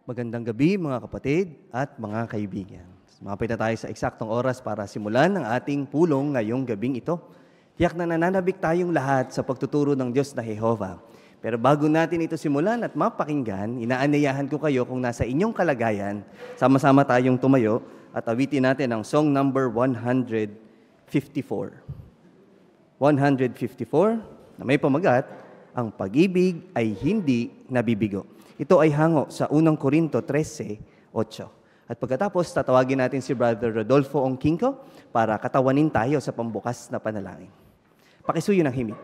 Magandang gabi mga kapatid at mga kaibigan. Sumapit na tayo sa eksaktong oras para simulan ang ating pulong ngayong gabing ito. Tiyak na nananabik tayong lahat sa pagtuturo ng Diyos na Jehovah. Pero bago natin ito simulan at mapakinggan, inaanyayahan ko kayo kung nasa inyong kalagayan, sama-sama tayong tumayo at awitin natin ang song number 154. 154 na may pamagat, ang pag-ibig ay hindi nabibigo. Ito ay hango sa 1 Corinto 13:8. At pagkatapos, tatawagin natin si Brother Rodolfo Ongkinko para katawanin tayo sa pambukas na panalangin. Pakisuyo ng himig.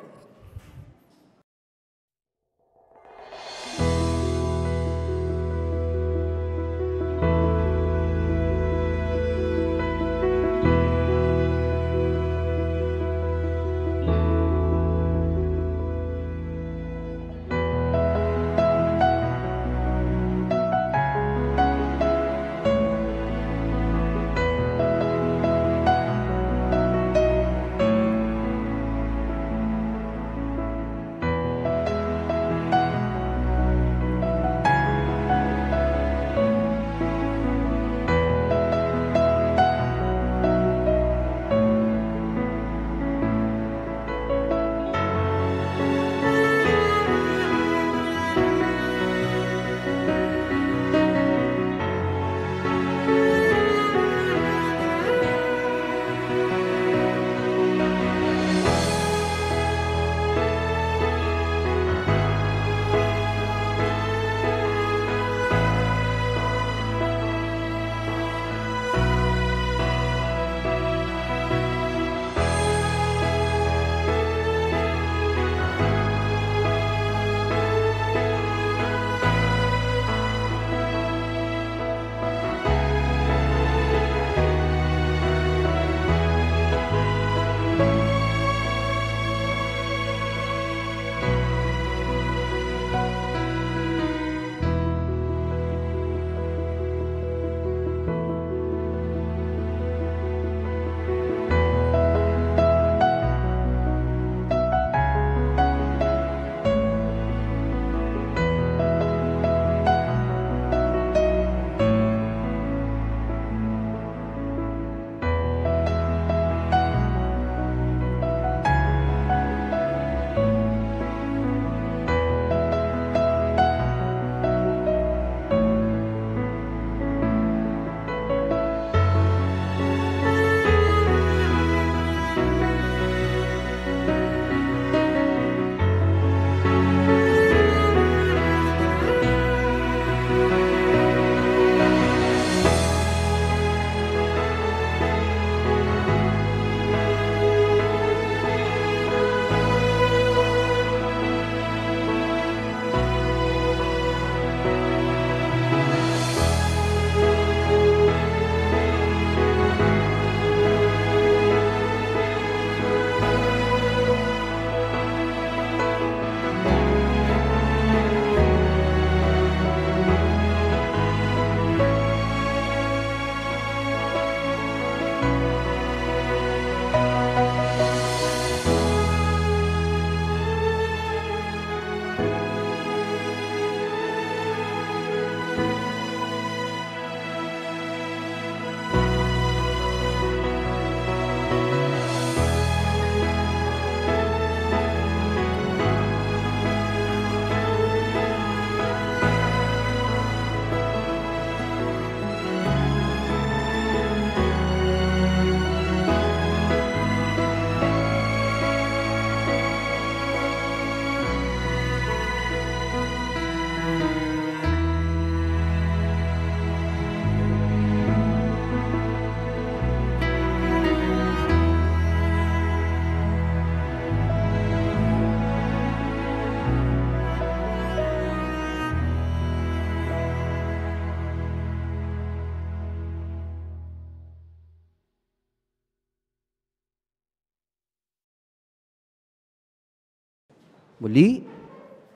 Muli,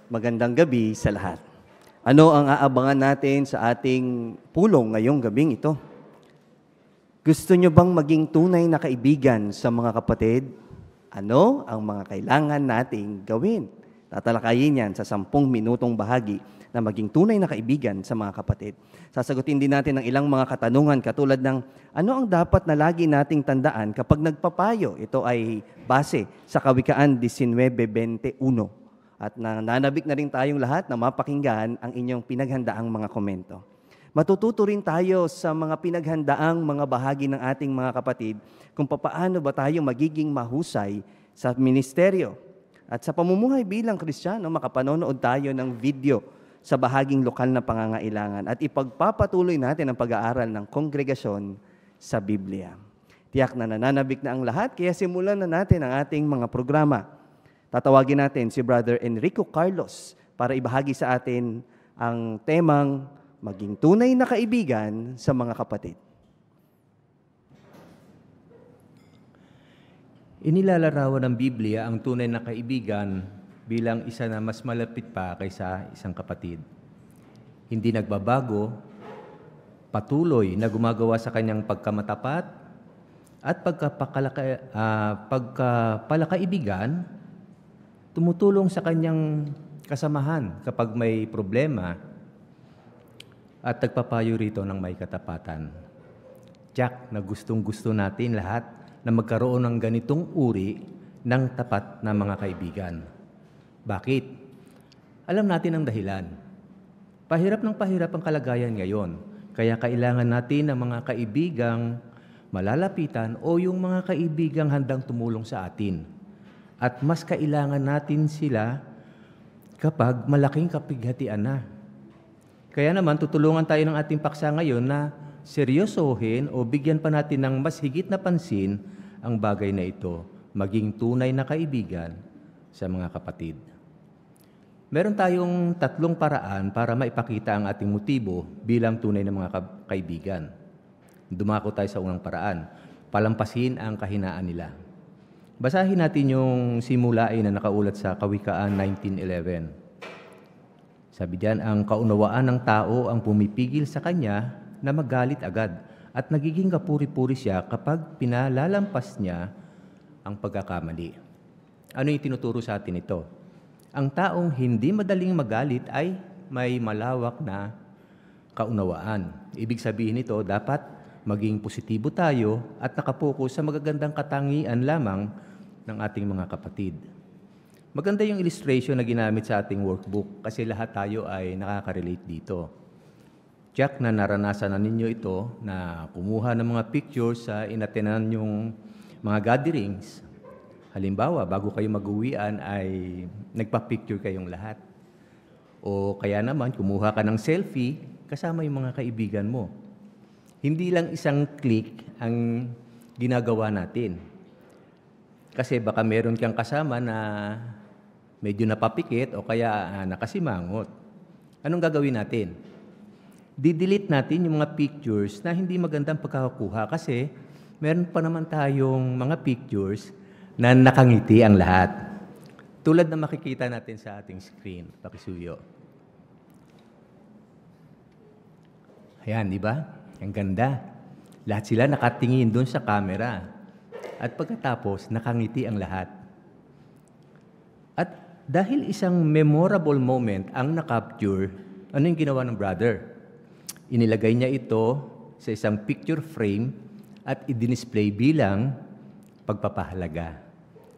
magandang gabi sa lahat. Ano ang aabangan natin sa ating pulong ngayong gabing ito? Gusto nyo bang maging tunay na kaibigan sa mga kapatid? Ano ang mga kailangan nating gawin? Tatalakayin yan sa 10 minutong bahagi na maging tunay na kaibigan sa mga kapatid. Sasagutin din natin ang ilang mga katanungan katulad ng ano ang dapat na lagi nating tandaan kapag nagpapayo. Ito ay base sa Kawikaan 19:21. At nananabik na rin tayong lahat na mapakinggan ang inyong pinaghandaang mga komento. Matututo rin tayo sa mga pinaghandaang mga bahagi ng ating mga kapatid kung paano ba tayo magiging mahusay sa ministeryo. At sa pamumuhay bilang Kristiyano, makapanonood tayo ng video sa bahaging lokal na pangangailangan at ipagpapatuloy natin ang pag-aaral ng kongregasyon sa Biblia. Tiyak na nananabik na ang lahat, kaya simulan na natin ang ating mga programa. Tatawagin natin si Brother Enrico Carlos para ibahagi sa atin ang temang maging tunay na kaibigan sa mga kapatid. Inilalarawan ng Biblia ang tunay na kaibigan bilang isa na mas malapit pa kaysa isang kapatid. Hindi nagbabago, patuloy na gumagawa sa kanyang pagkamatapat at pagkapalakaibigan, tumutulong sa kanyang kasamahan kapag may problema at nagpapayo rito ng may katapatan. Tiyak na gustong-gusto natin lahat na magkaroon ng ganitong uri ng tapat na mga kaibigan. Bakit? Alam natin ang dahilan. Pahirap ng pahirap ang kalagayan ngayon, kaya kailangan natin ng mga kaibigang malalapitan o yung mga kaibigang handang tumulong sa atin. At mas kailangan natin sila kapag malaking kapighatian na. Kaya naman, tutulungan tayo ng ating paksa ngayon na seryosohin o bigyan pa natin ng mas higit na pansin ang bagay na ito, maging tunay na kaibigan sa mga kapatid. Meron tayong 3 paraan para maipakita ang ating motibo bilang tunay na mga kaibigan. Dumako tayo sa unang paraan, palampasin ang kahinaan nila. Basahin natin yung simulain na nakaulat sa Kawikaan 19:11. Sabi diyan, ang kaunawaan ng tao ang pumipigil sa kanya na magalit agad at nagiging kapuri-puri siya kapag pinalalampas niya ang pagkakamali. Ano yung tinuturo sa atin ito? Ang taong hindi madaling magalit ay may malawak na kaunawaan. Ibig sabihin nito, dapat maging positibo tayo at nakapokus sa magagandang katangian lamang ng ating mga kapatid. Maganda yung illustration na ginamit sa ating workbook kasi lahat tayo ay nakaka-relate dito. Tiyak na naranasan na ninyo ito na kumuha ng mga pictures sa inatenan yung mga gatherings. Halimbawa, bago kayo mag-uwian ay nagpa-picture kayong lahat. O kaya naman, kumuha ka ng selfie kasama yung mga kaibigan mo. Hindi lang isang click ang ginagawa natin. Kasi baka meron kang kasama na medyo napapikit o kaya nakasimangot. Anong gagawin natin? Didelete natin yung mga pictures na hindi magandang pagkakakuha kasi meron pa naman tayong mga pictures na nakangiti ang lahat. Tulad na makikita natin sa ating screen. Pakisuyo. Ayan, di ba? Ang ganda. Lahat sila nakatingin doon sa camera. At pagkatapos, nakangiti ang lahat. At dahil isang memorable moment ang nakapture, ano yung ginawa ng brother? Inilagay niya ito sa isang picture frame at i-display bilang pagpapahalaga.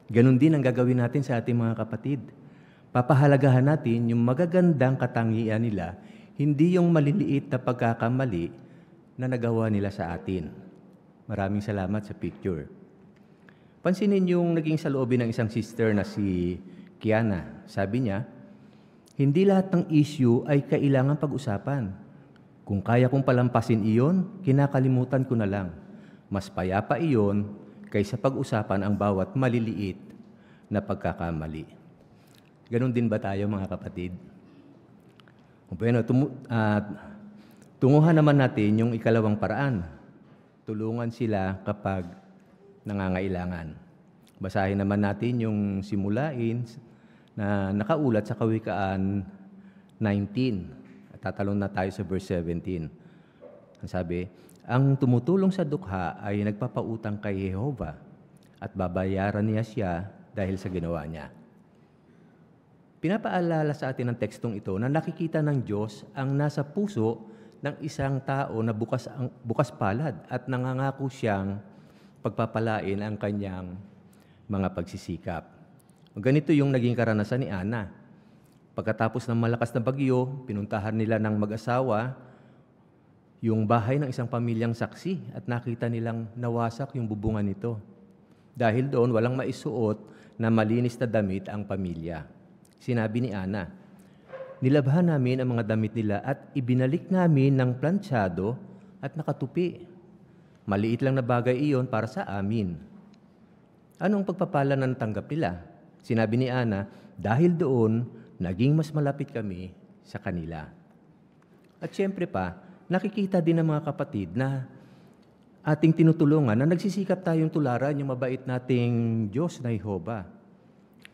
Ganon din ang gagawin natin sa ating mga kapatid. Papahalagahan natin yung magagandang katangian nila, hindi yung maliliit na pagkakamali na nagawa nila sa atin. Maraming salamat sa picture. Pansinin yung naging saloobin ng isang sister na si Kiana. Sabi niya, hindi lahat ng issue ay kailangan pag-usapan. Kung kaya kong palampasin iyon, kinakalimutan ko na lang. Mas payapa iyon kaysa pag-usapan ang bawat maliliit na pagkakamali. Ganon din ba tayo mga kapatid? Bueno, tunguhan naman natin yung ikalawang paraan. Tulungan sila kapag nangangailangan. Basahin naman natin yung simulain na nakaulat sa Kawikaan 19. Tatalon na tayo sa verse 17. Ang sabi, ang tumutulong sa dukha ay nagpapautang kay Jehovah at babayaran niya siya dahil sa ginawa niya. Pinapaalala sa atin ng tekstong ito na nakikita ng Diyos ang nasa puso ng isang tao na bukas palad at nangangako siyang pagpapalain ang kanyang mga pagsisikap. Ganito yung naging karanasan ni Ana. Pagkatapos ng malakas na bagyo, pinuntahan nila ng mag-asawa yung bahay ng isang pamilyang saksi at nakita nilang nawasak yung bubungan nito. Dahil doon, walang maisuot na malinis na damit ang pamilya. Sinabi ni Ana, nilabhan namin ang mga damit nila at ibinalik namin ng plantsado at nakatupi. Maliit lang na bagay iyon para sa amin. Anong pagpapala na natanggap nila? Sinabi ni Ana, dahil doon, naging mas malapit kami sa kanila. At syempre pa, nakikita din ng mga kapatid na ating tinutulungan na nagsisikap tayong tularan yung mabait nating Diyos na Jehova.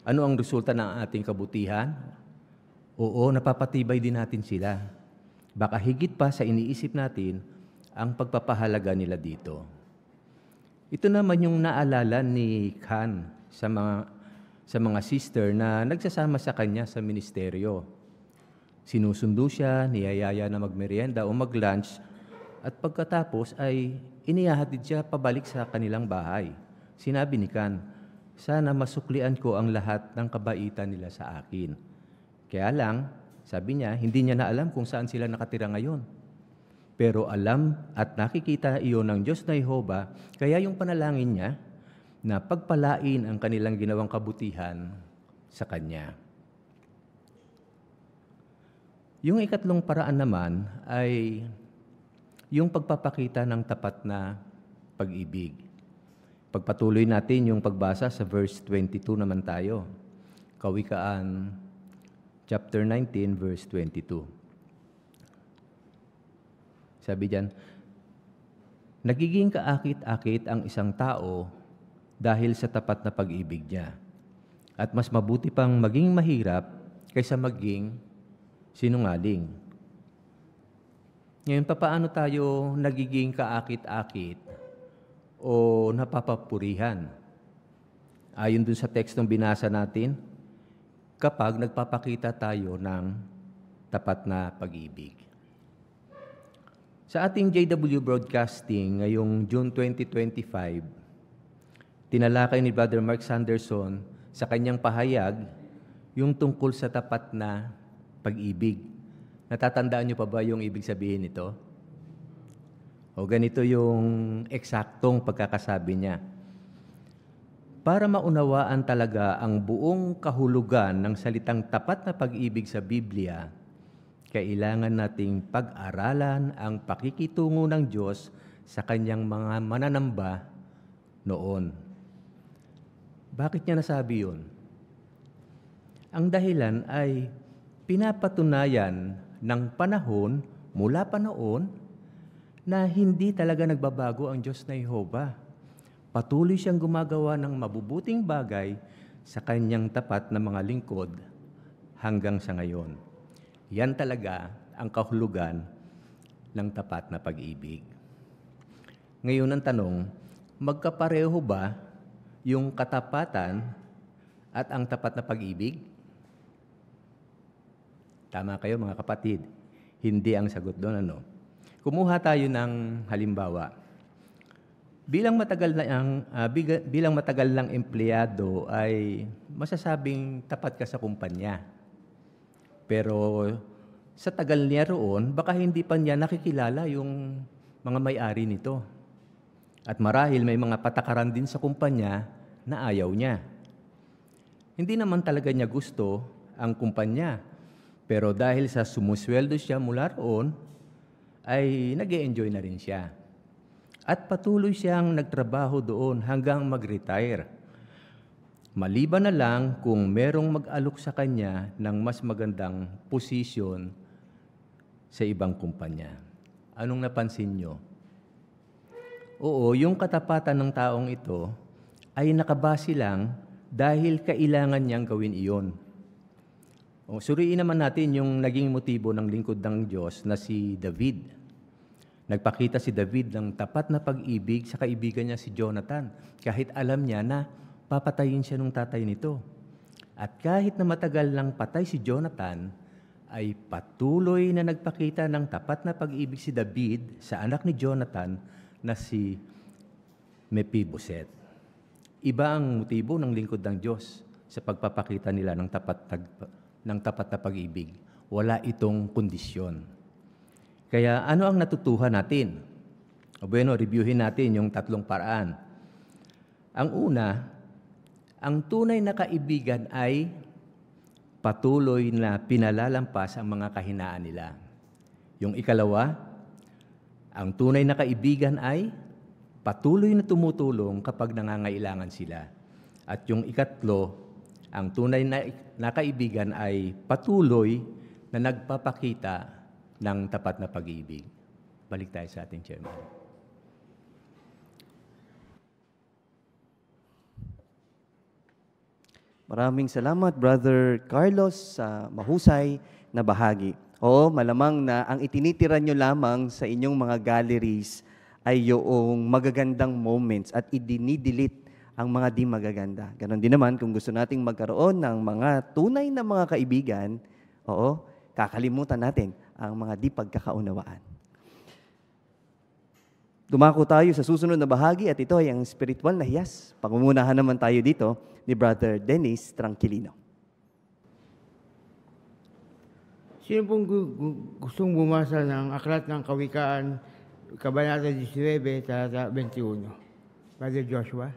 Ano ang resulta ng ating kabutihan? Oo, napapatibay din natin sila. Baka higit pa sa iniisip natin ang pagpapahalaga nila dito. Ito naman yung naalala ni Khan sa mga sister na nagsasama sa kanya sa ministeryo. Sinusundo siya, niyayaya na magmerienda o mag-lunch at pagkatapos ay inihahatid siya pabalik sa kanilang bahay. Sinabi ni Khan, sana masuklian ko ang lahat ng kabaitan nila sa akin. Kaya lang, sabi niya, hindi niya na alam kung saan sila nakatira ngayon. Pero alam at nakikita iyon ng Diyos na Jehova, kaya yung panalangin niya na pagpalain ang kanilang ginawang kabutihan sa Kanya. Yung ikatlong paraan naman ay yung pagpapakita ng tapat na pag-ibig. Pagpatuloy natin yung pagbasa sa verse 22 naman tayo. Kawikaan chapter 19 verse 22. Sabi diyan, nagiging kaakit-akit ang isang tao dahil sa tapat na pag-ibig niya. At mas mabuti pang maging mahirap kaysa maging sinungaling. Ngayon, paano tayo nagiging kaakit-akit o napapapurihan? Ayon dun sa tekstong binasa natin, kapag nagpapakita tayo ng tapat na pag-ibig. Sa ating JW Broadcasting ngayong June 2025, tinalakay ni Brother Mark Sanderson sa kanyang pahayag yung tungkol sa tapat na pag-ibig. Natatandaan niyo pa ba yung ibig sabihin nito? O ganito yung eksaktong pagkakasabi niya. Para maunawaan talaga ang buong kahulugan ng salitang tapat na pag-ibig sa Biblia, kailangan nating pag-aralan ang pakikitungo ng Diyos sa kanyang mga mananamba noon. Bakit niya nasabi yun? Ang dahilan ay pinapatunayan ng panahon mula pa noon na hindi talaga nagbabago ang Diyos na Jehova. Patuloy siyang gumagawa ng mabubuting bagay sa kanyang tapat na mga lingkod hanggang sa ngayon. Yan talaga ang kahulugan ng tapat na pag-ibig. Ngayon ang tanong, magkapareho ba yung katapatan at ang tapat na pag-ibig? Tama kayo mga kapatid. Hindi ang sagot doon, ano? Kumuha tayo ng halimbawa. Bilang matagal lang empleyado ay masasabing tapat ka sa kumpanya. Pero sa tagal niya roon, baka hindi pa niya nakikilala yung mga may-ari nito. At marahil may mga patakaran din sa kumpanya na ayaw niya. Hindi naman talaga niya gusto ang kumpanya. Pero dahil sa sumusweldo siya mula roon, ay nag-e-enjoy na rin siya. At patuloy siyang nagtrabaho doon hanggang mag-retire. Maliban na lang kung merong mag-alok sa kanya ng mas magandang posisyon sa ibang kumpanya. Anong napansin nyo? Oo, yung katapatan ng taong ito ay nakabase lang dahil kailangan niyang gawin iyon. Suriin naman natin yung naging motibo ng lingkod ng Diyos na si David. Nagpakita si David ng tapat na pag-ibig sa kaibigan niya si Jonathan kahit alam niya na papatayin siya ng tatay nito. At kahit na matagal nang patay si Jonathan, ay patuloy na nagpakita ng tapat na pag-ibig si David sa anak ni Jonathan na si Mephibosheth. Iba ang motibo ng lingkod ng Diyos sa pagpapakita nila ng tapat na pag-ibig. Wala itong kondisyon. Kaya ano ang natutuhan natin? Bueno, reviewin natin yung 3 paraan. Ang una, ang tunay na kaibigan ay patuloy na pinalalampas ang mga kahinaan nila. Yung ikalawa, ang tunay na kaibigan ay patuloy na tumutulong kapag nangangailangan sila. At yung ikatlo, ang tunay na kaibigan ay patuloy na nagpapakita ng tapat na pag-ibig. Balik tayo sa ating chairman. Maraming salamat, Brother Carlos, sa mahusay na bahagi. Oo, malamang na ang itinitira nyo lamang sa inyong mga galleries ay yung magagandang moments at idinidelete ang mga di magaganda. Ganon din naman kung gusto nating magkaroon ng mga tunay na mga kaibigan, oo, kakalimutan natin ang mga di pagkakaunawaan. Dumako tayo sa susunod na bahagi at ito ay ang spiritual na hiyas. Pangumunahan naman tayo dito ni Brother Dennis Tranquilino. Sino pong gustong bumasa ng Aklat ng Kawikaan, Kabanata 19, talata 21? Brother Joshua?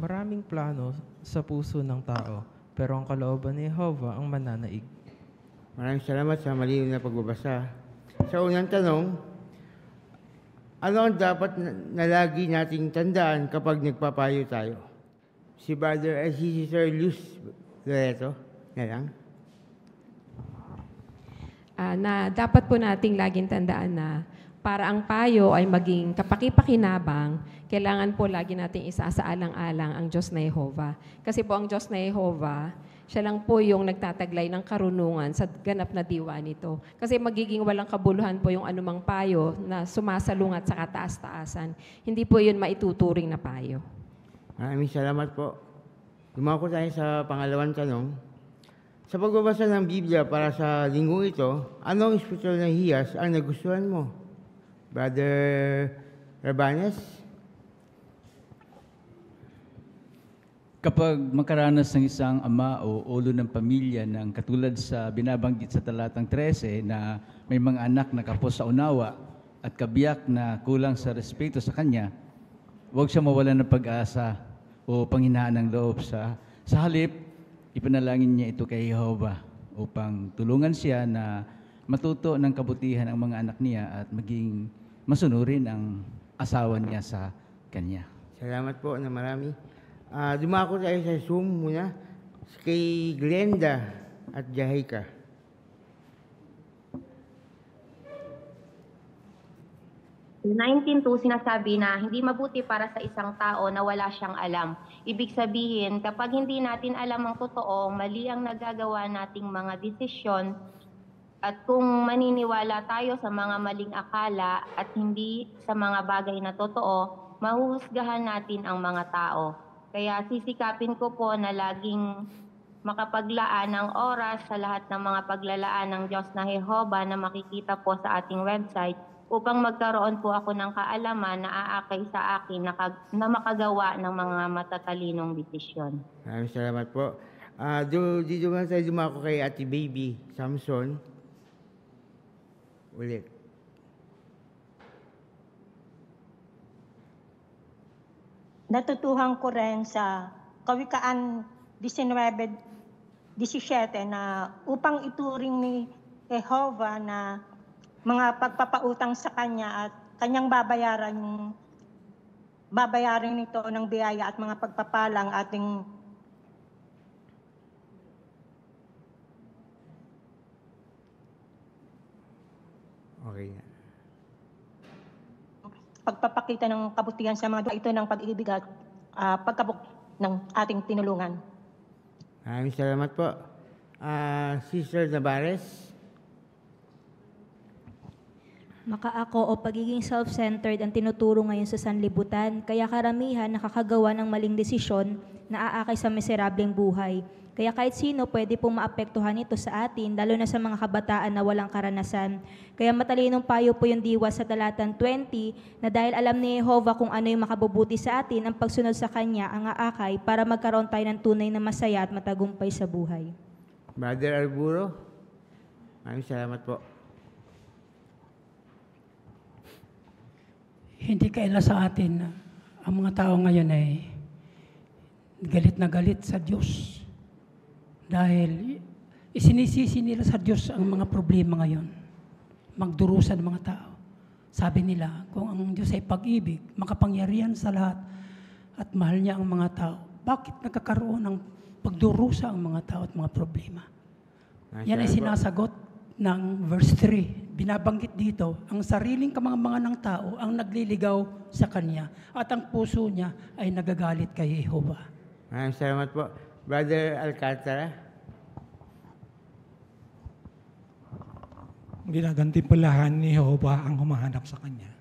Maraming plano sa puso ng tao, pero ang kalooban ni Jehovah ang mananaig. Maraming salamat sa malinaw na pagbabasa. Sa unang tanong, ano ang dapat na lagi nating tandaan kapag nagpapayo tayo? Si Brother ay si Sister Luz Loreto na lang. Na dapat po nating laging tandaan na para ang payo ay maging kapaki-pakinabang, kailangan po lagi nating isasaalang-alang ang Diyos na Jehovah. Kasi po ang Diyos na Jehovah, siya lang po yung nagtataglay ng karunungan sa ganap na diwa nito. Kasi magiging walang kabuluhan po yung anumang payo na sumasalungat sa kataas-taasan. Hindi po yun maituturing na payo. Maraming salamat po. Dumako tayo sa pangalawang tanong. Sa pagbabasa ng Biblia para sa linggong ito, anong spiritual na hiyas ang nagustuhan mo? Brother Rabanes? Kapag makaranas ng isang ama o ulo ng pamilya ng katulad sa binabanggit sa talatang 13 na may mga anak na kapos sa unawa at kabiyak na kulang sa respeto sa kanya, huwag siya mawalan ng pag-asa o panghinaan ng loob. Sa halip, ipanalangin niya ito kay Jehovah upang tulungan siya na matuto ng kabutihan ang mga anak niya at maging masunurin ang asawa niya sa kanya. Salamat po na marami. Dumako tayo sa Zoom muna kay Glenda at Jahika. Sa 19.2 sinasabi na hindi mabuti para sa isang tao na wala siyang alam. Ibig sabihin, kapag hindi natin alam ang totoo, mali ang nagagawa nating mga desisyon at kung maniniwala tayo sa mga maling akala at hindi sa mga bagay na totoo, mahuhusgahan natin ang mga tao. Kaya sisikapin ko po na laging makapaglaan ng oras sa lahat ng mga paglalaan ng Diyos na Jehovah na makikita po sa ating website upang magkaroon po ako ng kaalaman na aakay sa akin na makagawa ng mga matatalinong desisyon. Maraming salamat po. Dito nga tayo dumako kay Ate Baby Samson. Ulit. Natutuhan ko rin sa Kawikaan 19:17 na upang ituring ni Jehovah na mga pagpapautang sa Kanya at Kanyang babayaran nito ng biyaya at mga pagpapalang ating Okay na. pagpapakita ng kabutihan sa mga ito ng pag-ibig at pagkabuk ng ating tinulungan. Maraming salamat po. Sister Navarez. Makaako o pagiging self-centered ang tinuturo ngayon sa sanlibutan, kaya karamihan nakakagawa ng maling desisyon na aakay sa miserableng buhay. Kaya kahit sino pwede pong maapektuhan ito sa atin, lalo na sa mga kabataan na walang karanasan. Kaya matalinong payo po yung diwa sa talatan 20 na dahil alam ni Jehovah kung ano yung makabubuti sa atin, ang pagsunod sa Kanya ang aakay para magkaroon tayo ng tunay na masaya at matagumpay sa buhay. Brother Arburo, maraming salamat po. Hindi kaila sa atin na ang mga tao ngayon ay galit na galit sa Diyos. Dahil isinisisi nila sa Diyos ang mga problema ngayon. Magdurusa ng mga tao. Sabi nila, kung ang Diyos ay pag-ibig, makapangyarihan sa lahat, at mahal niya ang mga tao, bakit nagkakaroon ng pagdurusa ang mga tao at mga problema? Yan ay sinasagot ng verse 3. Binabanggit dito, ang sariling kamangmangan ng tao ang nagliligaw sa Kanya at ang puso niya ay nagagalit kay Jehovah. Maraming salamat po. Brother Alcantara. Ginagantimpalahan ni Jehovah ang humahanap sa Kanya.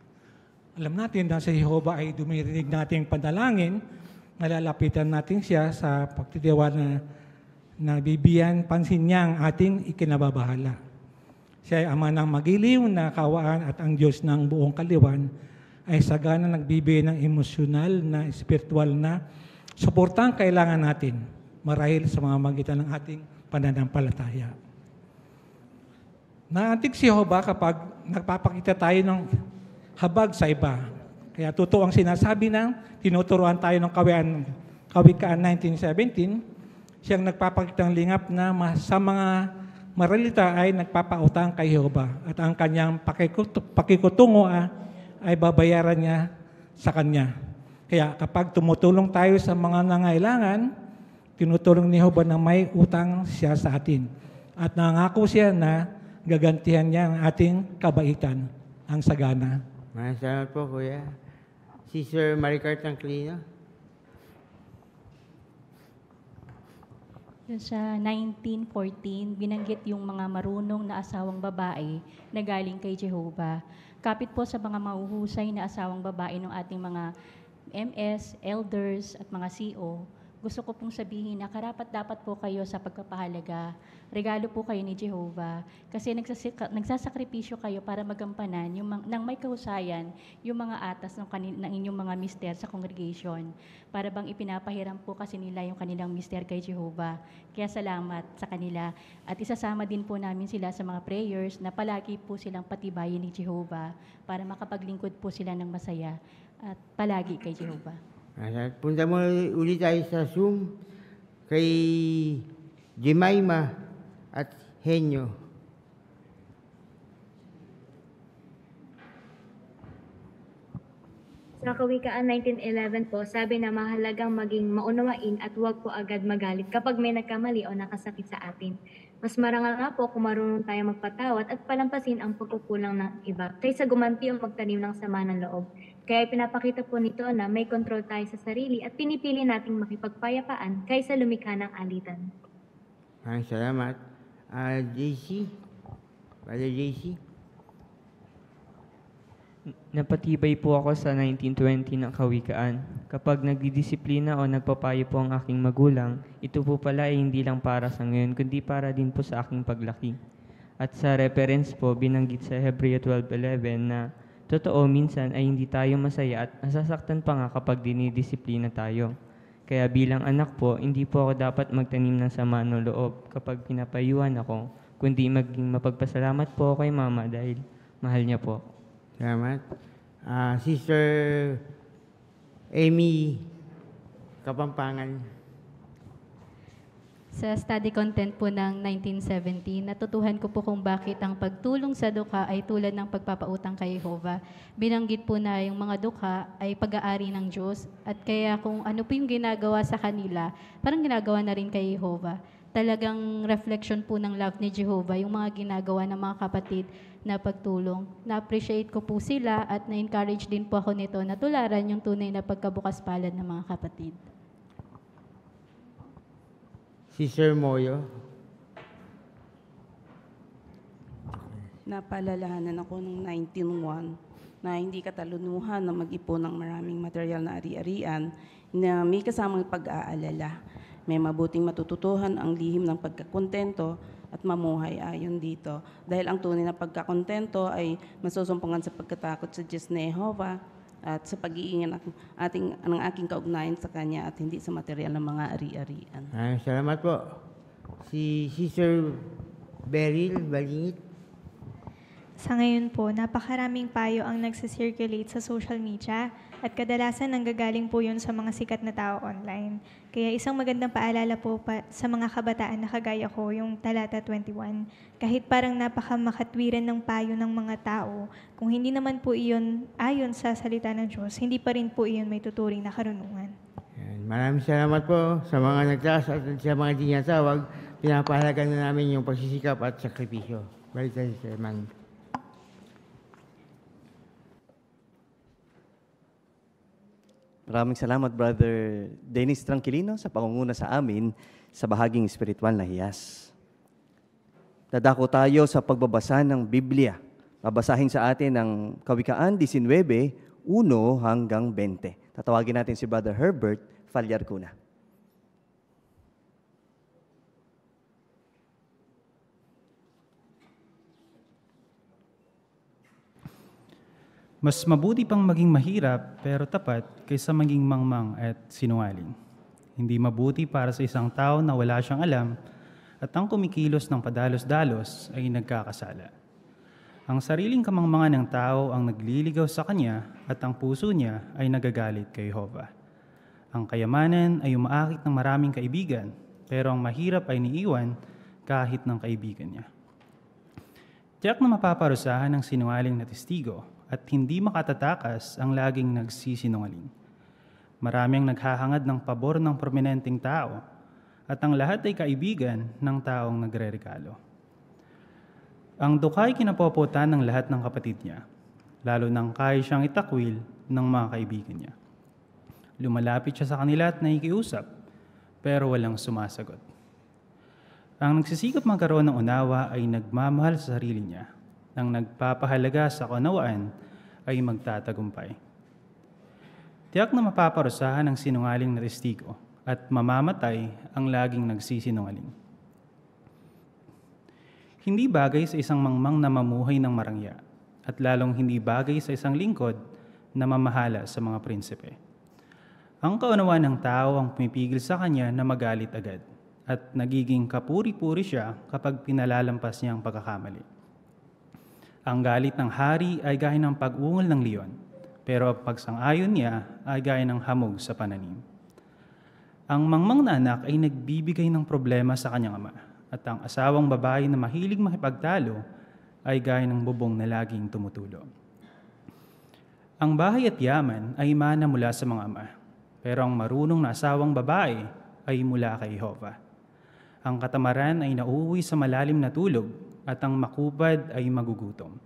Alam natin na si Jehovah ay dumirinig nating panalangin, nalalapitan natin siya sa pagtitiwala na bibiyan, pansin niya ang ating ikinababahala. Siya ay ama ng magiliw na kawaan at ang Diyos ng buong kaliwan ay sagana nagbibigay ng emosyonal na spiritual na suportang kailangan natin marahil sa mga magitan ng ating pananampalataya. Naantig si Jehovah kapag nagpapakita tayo ng habag sa iba. Kaya totoo ang sinasabi ng tinuturuan tayo ng Kawikaan 19:17, siyang nagpapakita ng lingap na sa mga maralita ay nagpapautang kay Jehovah at ang kanyang pakikutungo ay babayaran niya sa kanya. Kaya kapag tumutulong tayo sa mga nangailangan, tinutulong ni Jehovah na may utang siya sa atin. At nangako siya na gagantihan niya ang ating kabaitan, ang sagana. Maraming salamat po, Kuya. Sister Maricar Tangclino. Sa 19:14, binanggit yung mga marunong na asawang babae na galing kay Jehovah. Kapit po sa mga mahuhusay na asawang babae ng ating mga MS, elders at mga CO, gusto ko pong sabihin na karapat-dapat po kayo sa pagpapahalaga. Regalo po kayo ni Jehovah. Kasi nagsasakripisyo kayo para magampanan ng may kahusayan yung mga atas ng inyong mga mister sa congregation. Para bang ipinapahiram po kasi nila yung kanilang mister kay Jehovah. Kaya salamat sa kanila. At isasama din po namin sila sa mga prayers na palagi po silang patibayin ni Jehovah para makapaglingkod po sila ng masaya at palagi kay Jehovah. Punta mo ulit tayo sa Zoom kay Jemima at Henyo. Sa Kawikaan 19:11 po, sabi na mahalagang maging maunawain at huwag po agad magalit kapag may nagkamali o nakasakit sa atin. Mas marangal nga po kung marunong tayo magpatawad at palampasin ang pagkukulang ng iba kaysa gumanti o magtanim ng sama ng loob. Kaya pinapakita po nito na may kontrol tayo sa sarili at pinipili nating makipagpayapaan kaysa lumikha ng alitan. Maraming salamat. JC? Brother JC? Napatibay po ako sa 1920 ng Kawikaan. Kapag nagdidisiplina o nagpapayo po ang aking magulang, ito po pala ay hindi lang para sa ngayon, kundi para din po sa aking paglaki. At sa reference po, binanggit sa Hebreo 12:11 na totoo, minsan ay hindi tayo masaya at nasasaktan pa nga kapag dinidisiplina tayo. Kaya bilang anak po, hindi po ako dapat magtanim ng sama ng loob kapag pinapayuhan ako, kundi maging mapagpasalamat po kay Mama dahil mahal niya po. Salamat. Sister Amy Kapampangan. Sa study content po ng 1970, natutuhan ko po kung bakit ang pagtulong sa dukha ay tulad ng pagpapautang kay Jehovah. Binanggit po na yung mga dukha ay pag-aari ng Diyos at kaya kung ano po yung ginagawa sa kanila, parang ginagawa na rin kay Jehovah. Talagang reflection po ng love ni Jehovah, yung mga ginagawa ng mga kapatid na pagtulong. Na-appreciate ko po sila at na-encourage din po ako nito na tularan yung tunay na pagkabukas palad ng mga kapatid. Sister Moyo. Napaalalahanan ako noong 1901 na hindi katalunuhan na mag-ipon ng maraming material na ari-arian na may kasamang pag-aalala. May mabuting matututuhan ang lihim ng pagkakontento at mamuhay ayon dito. Dahil ang tunay na pagkakontento ay masusumpungan sa pagkatakot sa Diyos na Jehovah at sa pag-iingat ng aking kaugnayan sa Kanya at hindi sa material ng mga ari-arian. Salamat po. Si Sister Beryl Balingit. Sa ngayon po, napakaraming payo ang nagsisirculate sa social media at kadalasan nanggagaling po yun sa mga sikat na tao online. Kaya isang magandang paalala po sa mga kabataan na kagaya ko, yung talata 21, kahit parang napakamakatwiran ng payo ng mga tao, kung hindi naman po iyon ayon sa salita ng Diyos, hindi pa rin po iyon may tuturing na karunungan. Maraming salamat po sa mga nagtaas at sa mga di natawag. Pinapahalagan na namin yung pagsisikap at sakripisyo. Balik tayo sa Herman. Maraming salamat, Brother Dennis Tranquilino, sa pangunguna sa amin sa bahaging espiritual na hiyas. Dadako tayo sa pagbabasa ng Biblia. Babasahin sa atin ang Kawikaan 19, 1 hanggang 20. Tatawagin natin si Brother Herbert Falyarcuna. Mas mabuti pang maging mahirap pero tapat kaysa maging mangmang at sinungaling. Hindi mabuti para sa isang tao na wala siyang alam at ang kumikilos ng padalos-dalos ay nagkakasala. Ang sariling kamangmangan ng tao ang nagliligaw sa kanya at ang puso niya ay nagagalit kay Jehovah. Ang kayamanan ay umaakit ng maraming kaibigan, pero ang mahirap ay niiwan kahit ng kaibigan niya. Tiyak na mapaparusahan ng sinungaling na testigo at hindi makatatakas ang laging nagsisinungaling. Marami ang naghahangad ng pabor ng prominenteng tao at ang lahat ay kaibigan ng taong nagre-regalo. Ang dukha ay kinapopotan ng lahat ng kapatid niya, lalo nang kaya siyang itakwil ng mga kaibigan niya. Lumalapit siya sa kanila at nakikiusap, pero walang sumasagot. Ang nagsisikap magkaroon ng unawa ay nagmamahal sa sarili niya. Ang nagpapahalaga sa kaunawaan ay magtatagumpay. Tiyak na mapaparusahan ang sinungaling na testigo at mamamatay ang laging nagsisinungaling. Hindi bagay sa isang mangmang na mamuhay ng marangya at lalong hindi bagay sa isang lingkod na mamahala sa mga prinsipe. Ang kaunawaan ng tao ang pumipigil sa kanya na magalit agad at nagiging kapuri-puri siya kapag pinalalampas niya ang pagkakamali. Ang galit ng hari ay gaya ng pag-ungol ng leon, pero ang pagsang-ayon niya ay gaya ng hamog sa pananim. Ang mangmang na anak ay nagbibigay ng problema sa kanyang ama, at ang asawang babae na mahilig makipagtalo ay gaya ng bubong na laging tumutulo. Ang bahay at yaman ay mana mula sa mga ama, pero ang marunong na asawang babae ay mula kay Jehovah. Ang katamaran ay nauuwi sa malalim na tulog, at ang makubad ay magugutom.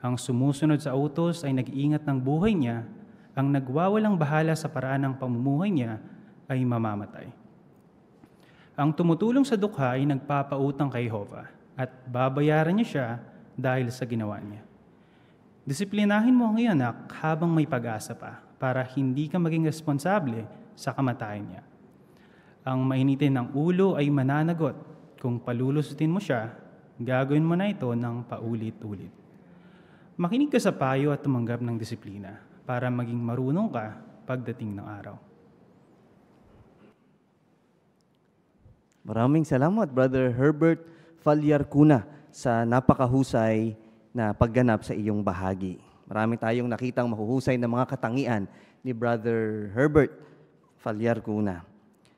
Ang sumusunod sa utos ay nag-iingat ng buhay niya, ang nagwawalang bahala sa paraan ng pamumuhay niya ay mamamatay. Ang tumutulong sa dukha ay nagpapautang kay Jehovah at babayaran niya siya dahil sa ginawa niya. Disiplinahin mo ang iyong anak habang may pag-asa pa para hindi ka maging responsable sa kamatayan niya. Ang mainitin ng ulo ay mananagot. Kung palulusutin mo siya, gagawin mo na ito ng paulit-ulit. Makinig ka sa payo at tumanggap ng disiplina para maging marunong ka pagdating ng araw. Maraming salamat, Brother Herbert Falyarcuna, sa napakahusay na pagganap sa iyong bahagi. Marami tayong nakitang mahuhusay na mga katangian ni Brother Herbert Falyarcuna.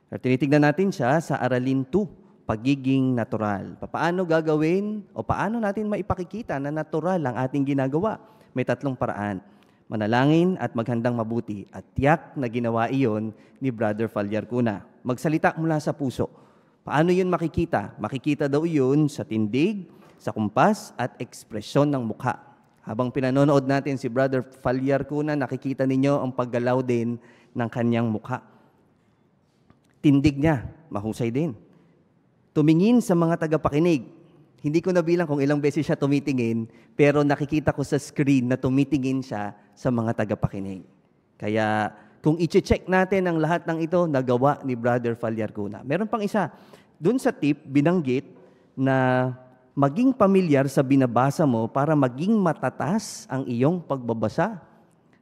At tinitignan natin siya sa Aralin 2, pagiging natural. Paano gagawin o paano natin maipakikita na natural ang ating ginagawa? May 3 paraan. Manalangin at maghandang mabuti. At tiyak na ginawa iyon ni Brother Falyarcuna. Magsalita mula sa puso. Paano yun makikita? Makikita daw yun sa tindig, sa kumpas at ekspresyon ng mukha. Habang pinanonood natin si Brother Falyarcuna, nakikita ninyo ang paggalaw din ng kanyang mukha. Tindig niya, mahusay din. Tumingin sa mga tagapakinig. Hindi ko nabilang kung ilang beses siya tumitingin, pero nakikita ko sa screen na tumitingin siya sa mga tagapakinig. Kaya kung i-check natin ang lahat ng ito, nagawa ni Brother Falyarcuna. Meron pang isa. Doon sa tip, binanggit na maging pamilyar sa binabasa mo para maging matatas ang iyong pagbabasa.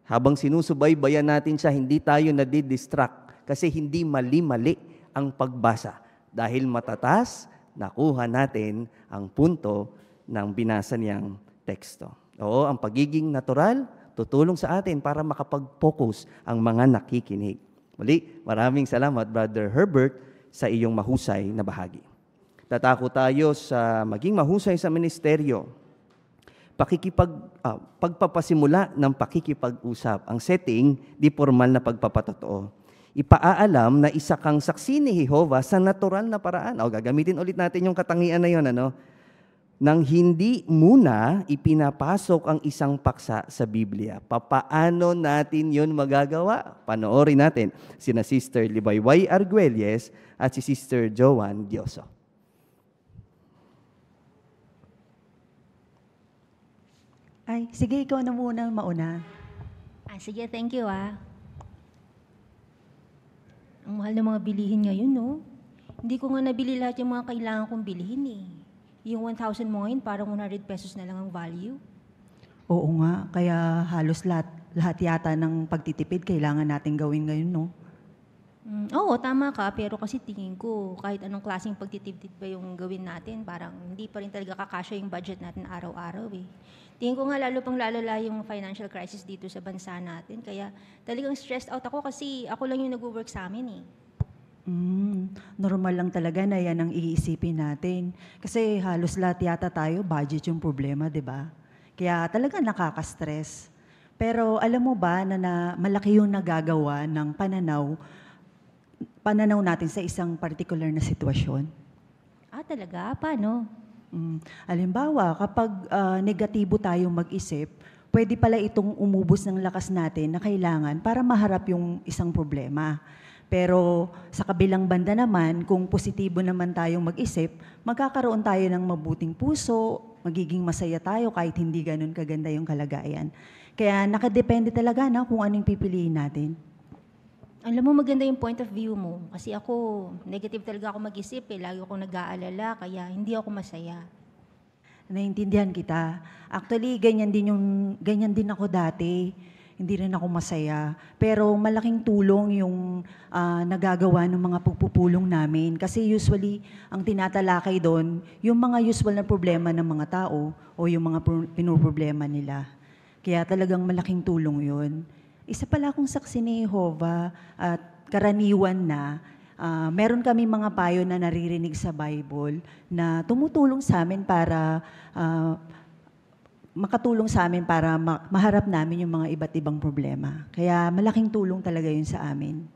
Habang sinusubaybayan natin siya, hindi tayo nadidistract kasi hindi mali-mali ang pagbasa. Dahil matatas, nakuha natin ang punto ng binasa niyang teksto. Oo, ang pagiging natural, tutulong sa atin para makapag-focus ang mga nakikinig. Muli, maraming salamat, Brother Herbert, sa iyong mahusay na bahagi. Tatako tayo sa maging mahusay sa ministeryo. Pagpapasimula ng pakikipag-usap. Ang setting, di formal na pagpapatotoo. Ipaalam na isa kang saksi ni Jehovah sa natural na paraan. O, gagamitin ulit natin yung katangian na yun, nang hindi muna ipinapasok ang isang paksa sa Biblia. Papaano natin yun magagawa? Panoorin natin sina Sister Libayway Arguelles at si Sister Joan Dioso. Ay, sige, ikaw na muna mauna. Sige, thank you Ang mahal ng mga bilihin ngayon, no? Hindi ko nga nabili lahat yung mga kailangan kong bilihin eh. Yung 1,000 mo ngayon, parang 100 pesos na lang ang value. Oo nga, kaya halos lahat yata ng pagtitipid kailangan natin gawin ngayon, no? Oo, tama ka, pero kasi tingin ko, kahit anong klaseng pagtitipid ba yung gawin natin, parang hindi pa rin talaga kakasya yung budget natin araw-araw eh. Tingin ko nga lalo pang lalala yung financial crisis dito sa bansa natin, kaya talagang stressed out ako kasi ako lang yung nag-work sa amin eh. Normal lang talaga na yan ang iisipin natin. Kasi halos lahat yata tayo, budget yung problema, di ba? Kaya talaga nakaka-stress. Pero alam mo ba na malaki yung nagagawa ng pananaw natin sa isang particular na sitwasyon? Talaga? Paano? Halimbawa, kapag negatibo tayong mag-isip, pwede pala itong umubos ng lakas natin na kailangan para maharap yung isang problema. Pero sa kabilang banda naman, kung positibo naman tayong mag-isip, magkakaroon tayo ng mabuting puso, magiging masaya tayo kahit hindi ganun kaganda yung kalagayan. Kaya nakadepende talaga na kung anong pipiliin natin. Alam mo, maganda yung point of view mo. Kasi ako, negative talaga ako mag-isip eh. Lagi akong nag-aalala, kaya hindi ako masaya. Naintindihan kita. Actually, ganyan din ako dati. Hindi rin ako masaya. Pero malaking tulong yung nagagawa ng mga pagpupulong namin. Kasi usually, ang tinatalakay doon, yung mga usual na problema ng mga tao o yung mga pinoproblema nila. Kaya talagang malaking tulong yun. Isa pala akong saksi ni Jehovah at karaniwan na meron kami mga payo na naririnig sa Bible na tumutulong sa amin para makatulong sa amin para maharap namin yung mga iba't ibang problema. Kaya malaking tulong talaga yun sa amin.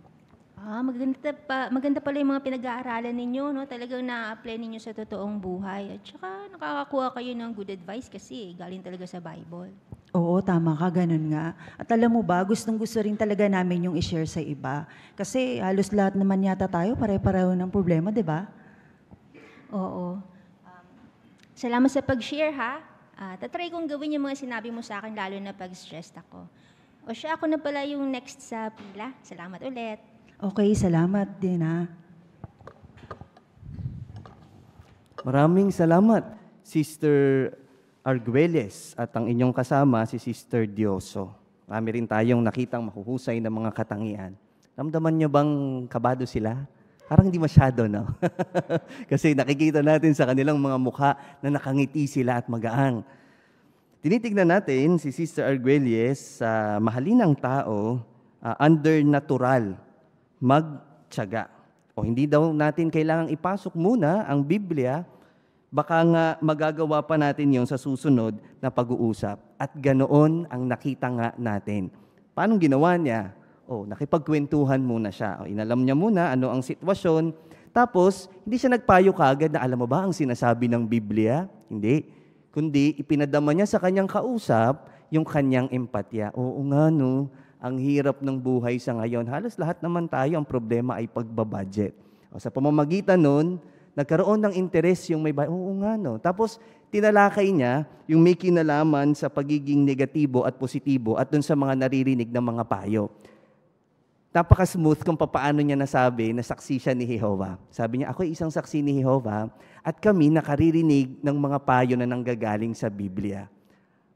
Maganda pala yung mga pinag-aaralan ninyo, no? Talagang na-apply ninyo sa totoong buhay. At saka nakakakuha kayo ng good advice kasi galing talaga sa Bible. Oo, tama ka, ganun nga. At alam mo ba, gustong-gusto rin talaga namin yung i-share sa iba. Kasi halos lahat naman yata tayo, pare-pareho ng problema, di ba? Oo. Salamat sa pag-share, ha? Tatry kong gawin yung mga sinabi mo sa akin, lalo na pag-stressed ako. O siya, ako na pala yung next sa pila. Salamat ulit. Okay, salamat din, ha? Maraming salamat, Sister Arguelles, at ang inyong kasama, si Sister Dioso. Marami rin tayong nakitang mahuhusay na mga katangian. Ramdaman nyo bang kabado sila? Parang hindi masyado, no? Kasi nakikita natin sa kanilang mga mukha na nakangiti sila at magaang. Tinitignan natin si Sister Arguelles sa mahalinang tao, under natural, magtiyaga. O hindi daw natin kailangang ipasok muna ang Biblia. Baka nga magagawa pa natin yon sa susunod na pag-uusap. At ganoon ang nakita nga natin. Paano ginawa niya? Nakipagkwentuhan muna siya. Inalam niya muna ano ang sitwasyon. Tapos, hindi siya nagpayo kaagad na alam mo ba ang sinasabi ng Biblia? Hindi. Kundi, ipinadama niya sa kanyang kausap yung kanyang empatya. Oo nga no, ang hirap ng buhay sa ngayon. Halos lahat naman tayo, ang problema ay pagbabudget. Sa pamamagitan nun, nagkaroon ng interes yung may bahay. Oo nga, no? Tapos, tinalakay niya yung may kinalaman sa pagiging negatibo at positibo at dun sa mga naririnig ng mga payo. Napaka-smooth kung paano niya nasabi na saksi siya ni Jehovah. Sabi niya, ako ay isang saksi ni Jehovah at kami nakaririnig ng mga payo na nanggagaling sa Biblia.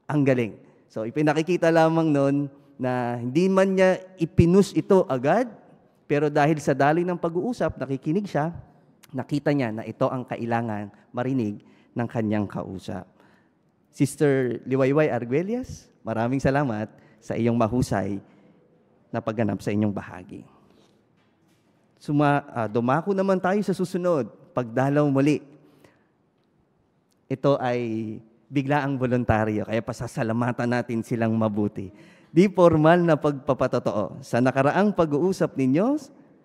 Ang galing. So, ipinakikita lamang nun na hindi man niya ipinus ito agad, pero dahil sa daloy ng pag-uusap, nakikinig siya, nakita niya na ito ang kailangan marinig ng kanyang kausap. Sister Liwayway Arguelles, maraming salamat sa iyong mahusay na pagganap sa inyong bahagi. Dumako naman tayo sa susunod, pagdalaw muli. Ito ay biglaang voluntaryo, kaya pasasalamatan natin silang mabuti. Di formal na pagpapatotoo. Sa nakaraang pag-uusap ninyo,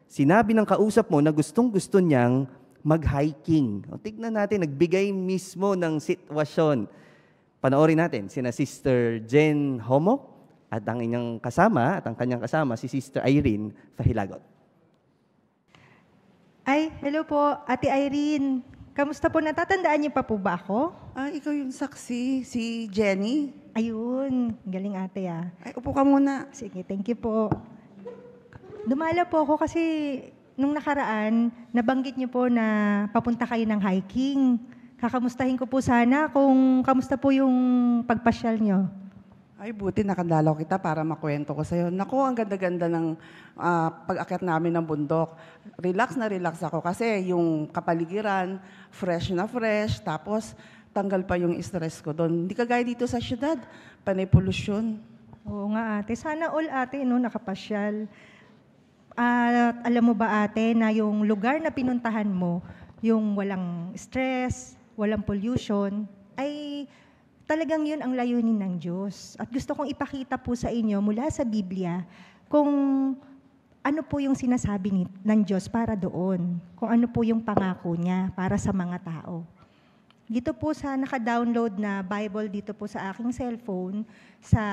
sinabi ng kausap mo na gustong-gusto niyang mag-hiking. O, tignan natin, nagbigay mismo ng sitwasyon. Panoorin natin, sina Sister Jen Homo, at ang inyong kasama, at ang kanyang kasama, si Sister Irene Fahilagot. Ay, hello po, Ate Irene. Kamusta po? Natatandaan niyo pa po ba ako? Ikaw yung saksi, si Jenny. Ayun, galing ate ah. Ay, upo ka muna. Sige, thank you po. Dumala po ako kasi nung nakaraan, nabanggit niyo po na papunta kayo ng hiking. Kakamustahin ko po sana kung kamusta po yung pagpasyal niyo. Ay, buti nakadalaw kita para makwento ko sa'yo. Naku, ang ganda-ganda ng pag-akyat namin ng bundok. Relax na relax ako kasi yung kapaligiran, fresh na fresh, tapos tanggal pa yung stress ko doon. Hindi kagaya dito sa syudad, panay pollution. Oo nga ate, sana all ate no, nakapasyal. Alam mo ba ate na yung lugar na pinuntahan mo, yung walang stress, walang pollution, ay talagang yun ang layunin ng Diyos. At gusto kong ipakita po sa inyo mula sa Biblia kung ano po yung sinasabi ng Diyos para doon. Kung ano po yung pangako niya para sa mga tao. Dito po sa naka-download na Bible dito po sa aking cellphone, sa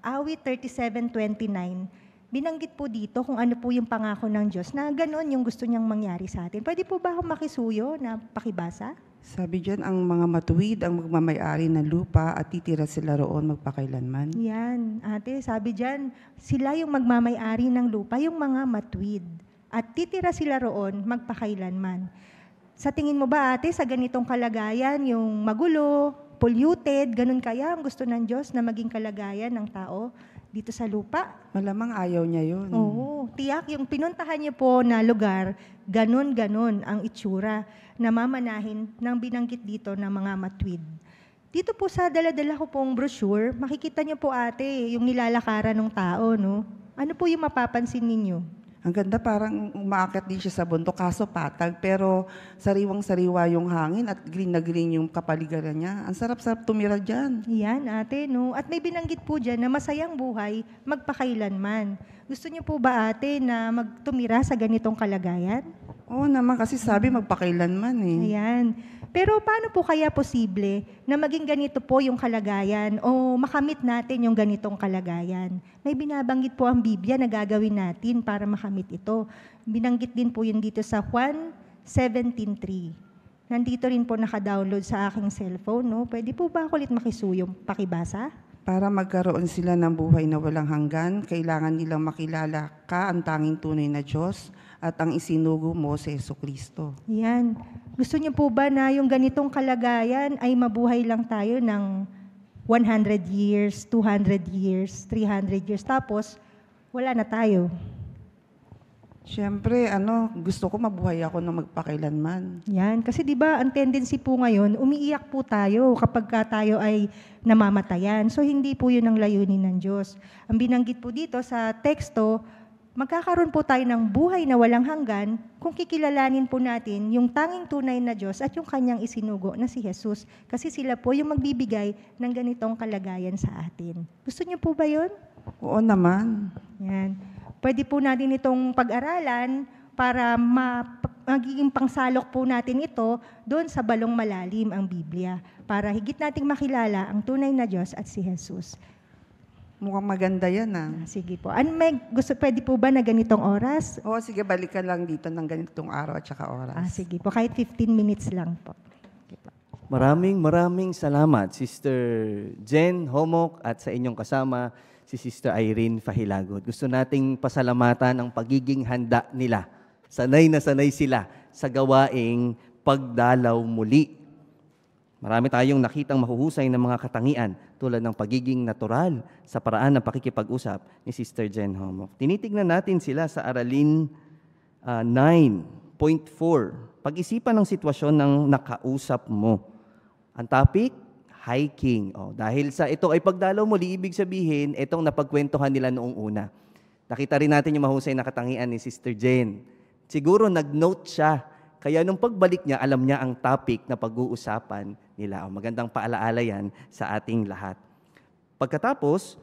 Awit 37:29, binanggit po dito kung ano po yung pangako ng Diyos na gano'n yung gusto niyang mangyari sa atin. Pwede po ba akong makisuyo na pakibasa? Sabi dyan, ang mga matuwid ang magmamayari ng lupa at titira sila roon magpakailanman. Yan, ate, sabi dyan, sila yung magmamayari ng lupa, yung mga matuwid. At titira sila roon magpakailanman. Sa tingin mo ba ate, sa ganitong kalagayan, yung magulo, polluted, ganun kaya ang gusto ng Diyos na maging kalagayan ng tao dito sa lupa? Malamang ayaw niya yun. Oo, tiyak yung pinuntahan niyo po na lugar, ganun-ganun ang itsura na mamanahin ng binanggit dito ng mga matuwid. Dito po sa dala-dala ko pong brochure, makikita niyo po ate, yung nilalakaran ng tao, no? Ano po yung mapapansin ninyo? Ang ganda, parang umaakyat din siya sa bundok, kaso patag, pero sariwang-sariwa yung hangin at green na green yung kapaligiran niya. Ang sarap-sarap tumira dyan. Yan ate, no? At may binanggit po dyan na masayang buhay magpakailanman. Gusto niyo po ba ate na magtumira sa ganitong kalagayan? Oo naman, kasi sabi magpakailanman eh. Ayan. Pero paano po kaya posible na maging ganito po yung kalagayan o makamit natin yung ganitong kalagayan? May binabanggit po ang Biblia na gagawin natin para makamit ito. Binanggit din po yun dito sa Juan 17:3. Nandito rin po naka-download sa aking cellphone. No? Pwede po ba ako ulit makisuyong pakibasa? Para magkaroon sila ng buhay na walang hanggan, kailangan nilang makilala ka ang tanging tunay na Diyos at ang isinugo mo si Jesucristo. Yan. Gusto niyo po ba na yung ganitong kalagayan ay mabuhay lang tayo ng 100 years, 200 years, 300 years, tapos wala na tayo? Siyempre, gusto ko mabuhay ako na magpakailanman. Yan. Kasi di ba ang tendency po ngayon, umiiyak po tayo kapag tayo ay namamatayan. So hindi po yun ang layunin ng Diyos. Ang binanggit po dito sa teksto, magkakaroon po tayo ng buhay na walang hanggan kung kikilalanin po natin yung tanging tunay na Diyos at yung kanyang isinugo na si Jesus. Kasi sila po yung magbibigay ng ganitong kalagayan sa atin. Gusto niyo po ba yun? Oo naman. Yan. Pwede po natin itong pag-aralan para magiging pangsalok po natin ito doon sa balong malalim ang Biblia para higit nating makilala ang tunay na Diyos at si Jesus. Mukhang maganda yan Sige po. Pwede po ba na ganitong oras? Oo, sige, balikan lang dito ng ganitong araw at saka oras. Sige po, kahit 15 minutes lang po. Maraming salamat, Sister Jen Homok, at sa inyong kasama, si Sister Irene Fahilagot. Gusto nating pasalamatan ang pagiging handa nila. Sanay na sanay sila sa gawaing pagdalaw muli. Marami tayong nakitang mahuhusay ng mga katangian tulad ng pagiging natural sa paraan ng pakikipag-usap ni Sister Jen Homok. Tinitignan natin sila sa aralin 9.4. Pag-isipan ng sitwasyon ng nakausap mo. Ang topic, hiking. Dahil sa ito ay pagdalaw muli, ibig sabihin, itong napagkwentuhan nila noong una. Nakita rin natin yung mahusay na katangian ni Sister Jen. Siguro nag-note siya. Kaya nung pagbalik niya, alam niya ang topic na pag-uusapan nila. Magandang paalaala yan sa ating lahat. Pagkatapos,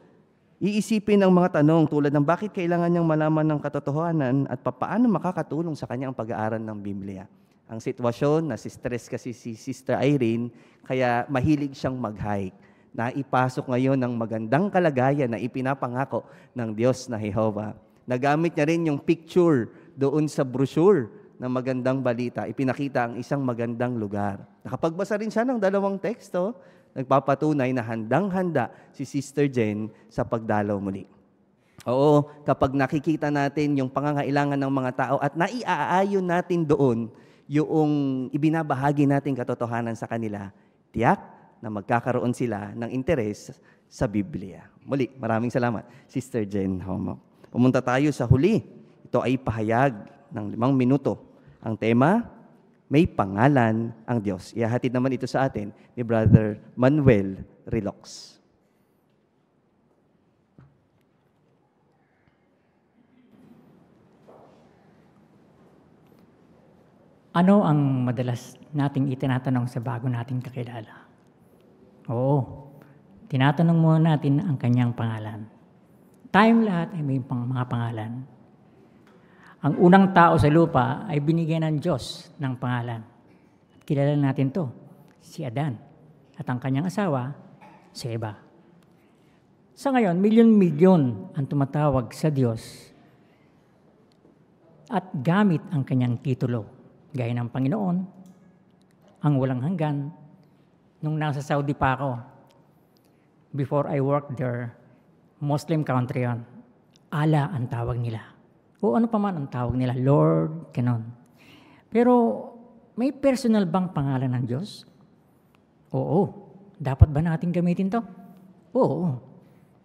iisipin ang mga tanong tulad ng bakit kailangan niyang malaman ng katotohanan at paano makakatulong sa kanyang pag-aaral ng Biblia. Ang sitwasyon, nasi-stress kasi si Sister Irene, kaya mahilig siyang mag-hike. Naipasok ngayon ng magandang kalagayan na ipinapangako ng Diyos na Jehovah. Nagamit niya rin yung picture doon sa brochure ng magandang balita. Ipinakita ang isang magandang lugar. Nakapagbasa rin siya ng 2 teksto, nagpapatunay na handang-handa si Sister Jen sa pagdalaw muli. Oo, kapag nakikita natin yung pangangailangan ng mga tao at naiaayon natin doon yung ibinabahagi natin katotohanan sa kanila, tiyak na magkakaroon sila ng interes sa Biblia. Muli, maraming salamat, Sister Jen Homok. Pumunta tayo sa huli. Ito ay pahayag ng 5 minuto. Ang tema, may pangalan ang Diyos. Ihahatid naman ito sa atin ni Brother Manuel Rilox. Ano ang madalas nating itinatanong sa bago nating kakilala? Oo, tinatanong muna natin ang kanyang pangalan. Tayong lahat ay may mga pangalan. Ang unang tao sa lupa ay binigyan ng Diyos ng pangalan. At kilala natin to, si Adan. At ang kanyang asawa, si Eva. Sa ngayon, milyon-milyon ang tumatawag sa Diyos at gamit ang kanyang titulo. Gaya ng Panginoon, ang walang hanggan. Nung nasa Saudi pa ako, before I worked there, Muslim country yon, Allah ang tawag nila. O ano pa man ang tawag nila, Lord, ganon. Pero may personal bang pangalan ng Diyos? Oo. Dapat ba natin gamitin to? Oo.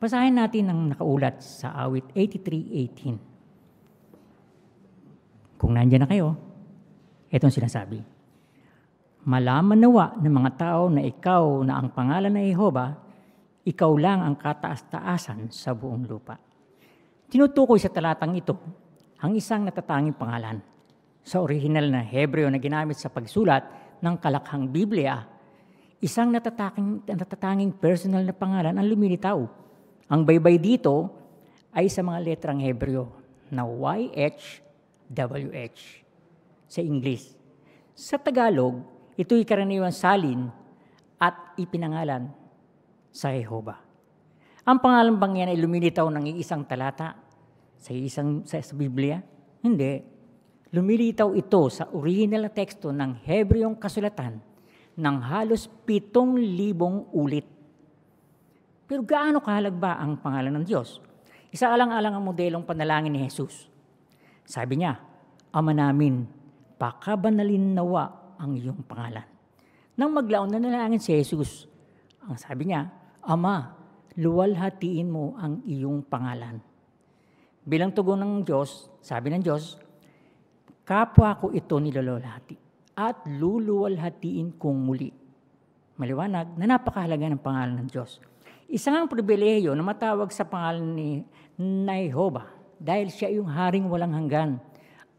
Basahin natin ang nakaulat sa awit 83:18. Kung nandiyan na kayo, itong sinasabi, malaman nawa ng mga tao na ikaw na ang pangalan ng Jehovah, ikaw lang ang kataas-taasan sa buong lupa. Tinutukoy sa talatang ito ang isang natatanging pangalan. Sa original na Hebreo na ginamit sa pagsulat ng kalakhang Biblia, isang natatanging personal na pangalan ang lumilitaw. Ang baybay dito ay sa mga letrang Hebreo na YHWH. Sa English. Sa Tagalog, ito'y karaniwang salin at ipinangalan sa Jehovah. Ang pangalan bang yan ay lumilitaw ng isang talata sa Biblia? Hindi. Lumilitaw ito sa original na teksto ng Hebreong kasulatan ng halos 7,000 ulit. Pero gaano kahalagba ang pangalan ng Diyos? Isaalang-alang ang modelong panalangin ni Jesus. Sabi niya, Ama namin, pakabanalin nawa ang iyong pangalan. Nang maglaon na nalangin si Jesus, ang sabi niya, Ama, luwalhatiin mo ang iyong pangalan. Bilang tugon ng Diyos, sabi ng Diyos, kapwa ko ito niluluwalhati at luluwalhatiin kong muli. Maliwanag na napakahalaga ng pangalan ng Diyos. Isa ngang pribilehiyo na matawag sa pangalan ni Jehovah dahil siya yung haring walang hanggan.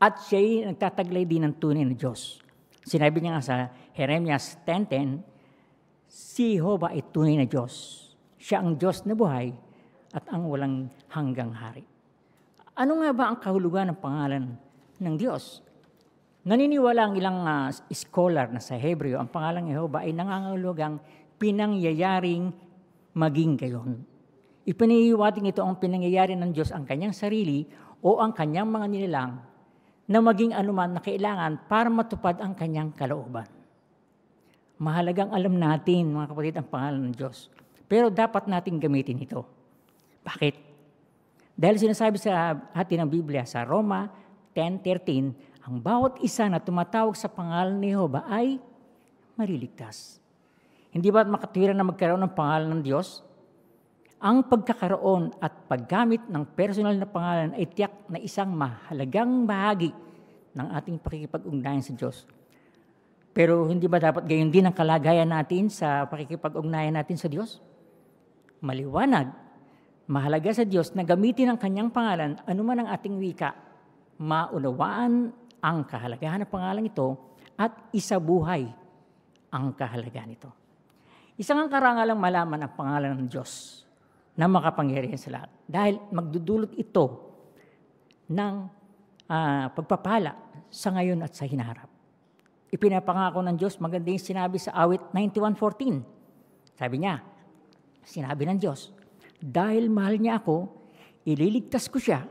At siya'y nagtataglay din ng tunay na Diyos. Sinabi niya nga sa Jeremias 10:10, si Jehovah ay tunay na Diyos. Siya ang Diyos na buhay at ang walang hanggang hari. Ano nga ba ang kahulugan ng pangalan ng Diyos? Naniniwala ang ilang scholar na sa Hebreo, ang pangalang Jehovah ay nangangahulugang pinangyayaring maging gayon. Ipanihiwating ito ang pinangyayari ng Diyos ang kanyang sarili o ang kanyang mga nilalang na maging anuman na kailangan para matupad ang kanyang kalooban. Mahalagang alam natin, mga kapatid, ang pangalan ng Diyos. Pero dapat nating gamitin ito. Bakit? Dahil sinasabi sa atin ng Biblia sa Roma 10:13, ang bawat isa na tumatawag sa pangalan ni Jehova ay mariligtas. Hindi ba makatwiran na magkaroon ng pangalan ng Diyos? Ang pagkakaroon at paggamit ng personal na pangalan ay tiyak na isang mahalagang bahagi ng ating pakikipag-ugnayan sa Diyos. Pero hindi ba dapat gayon din ang kalagayan natin sa pakikipag-ugnayan natin sa Diyos? Maliwanag, mahalaga sa Diyos na gamitin ang kanyang pangalan anuman ang ating wika, maunawaan ang kahalagahan ng pangalan ito at isabuhay ang kahalagahan nito. Isang ang karangalang malaman ang pangalan ng Diyos na makapangyarihan sa lahat. Dahil magdudulot ito ng pagpapala sa ngayon at sa hinaharap. Ipinapangako ng Diyos, maganda yung sinabi sa awit 91:14. Sabi niya, sinabi ng Diyos, dahil mahal niya ako, ililigtas ko siya,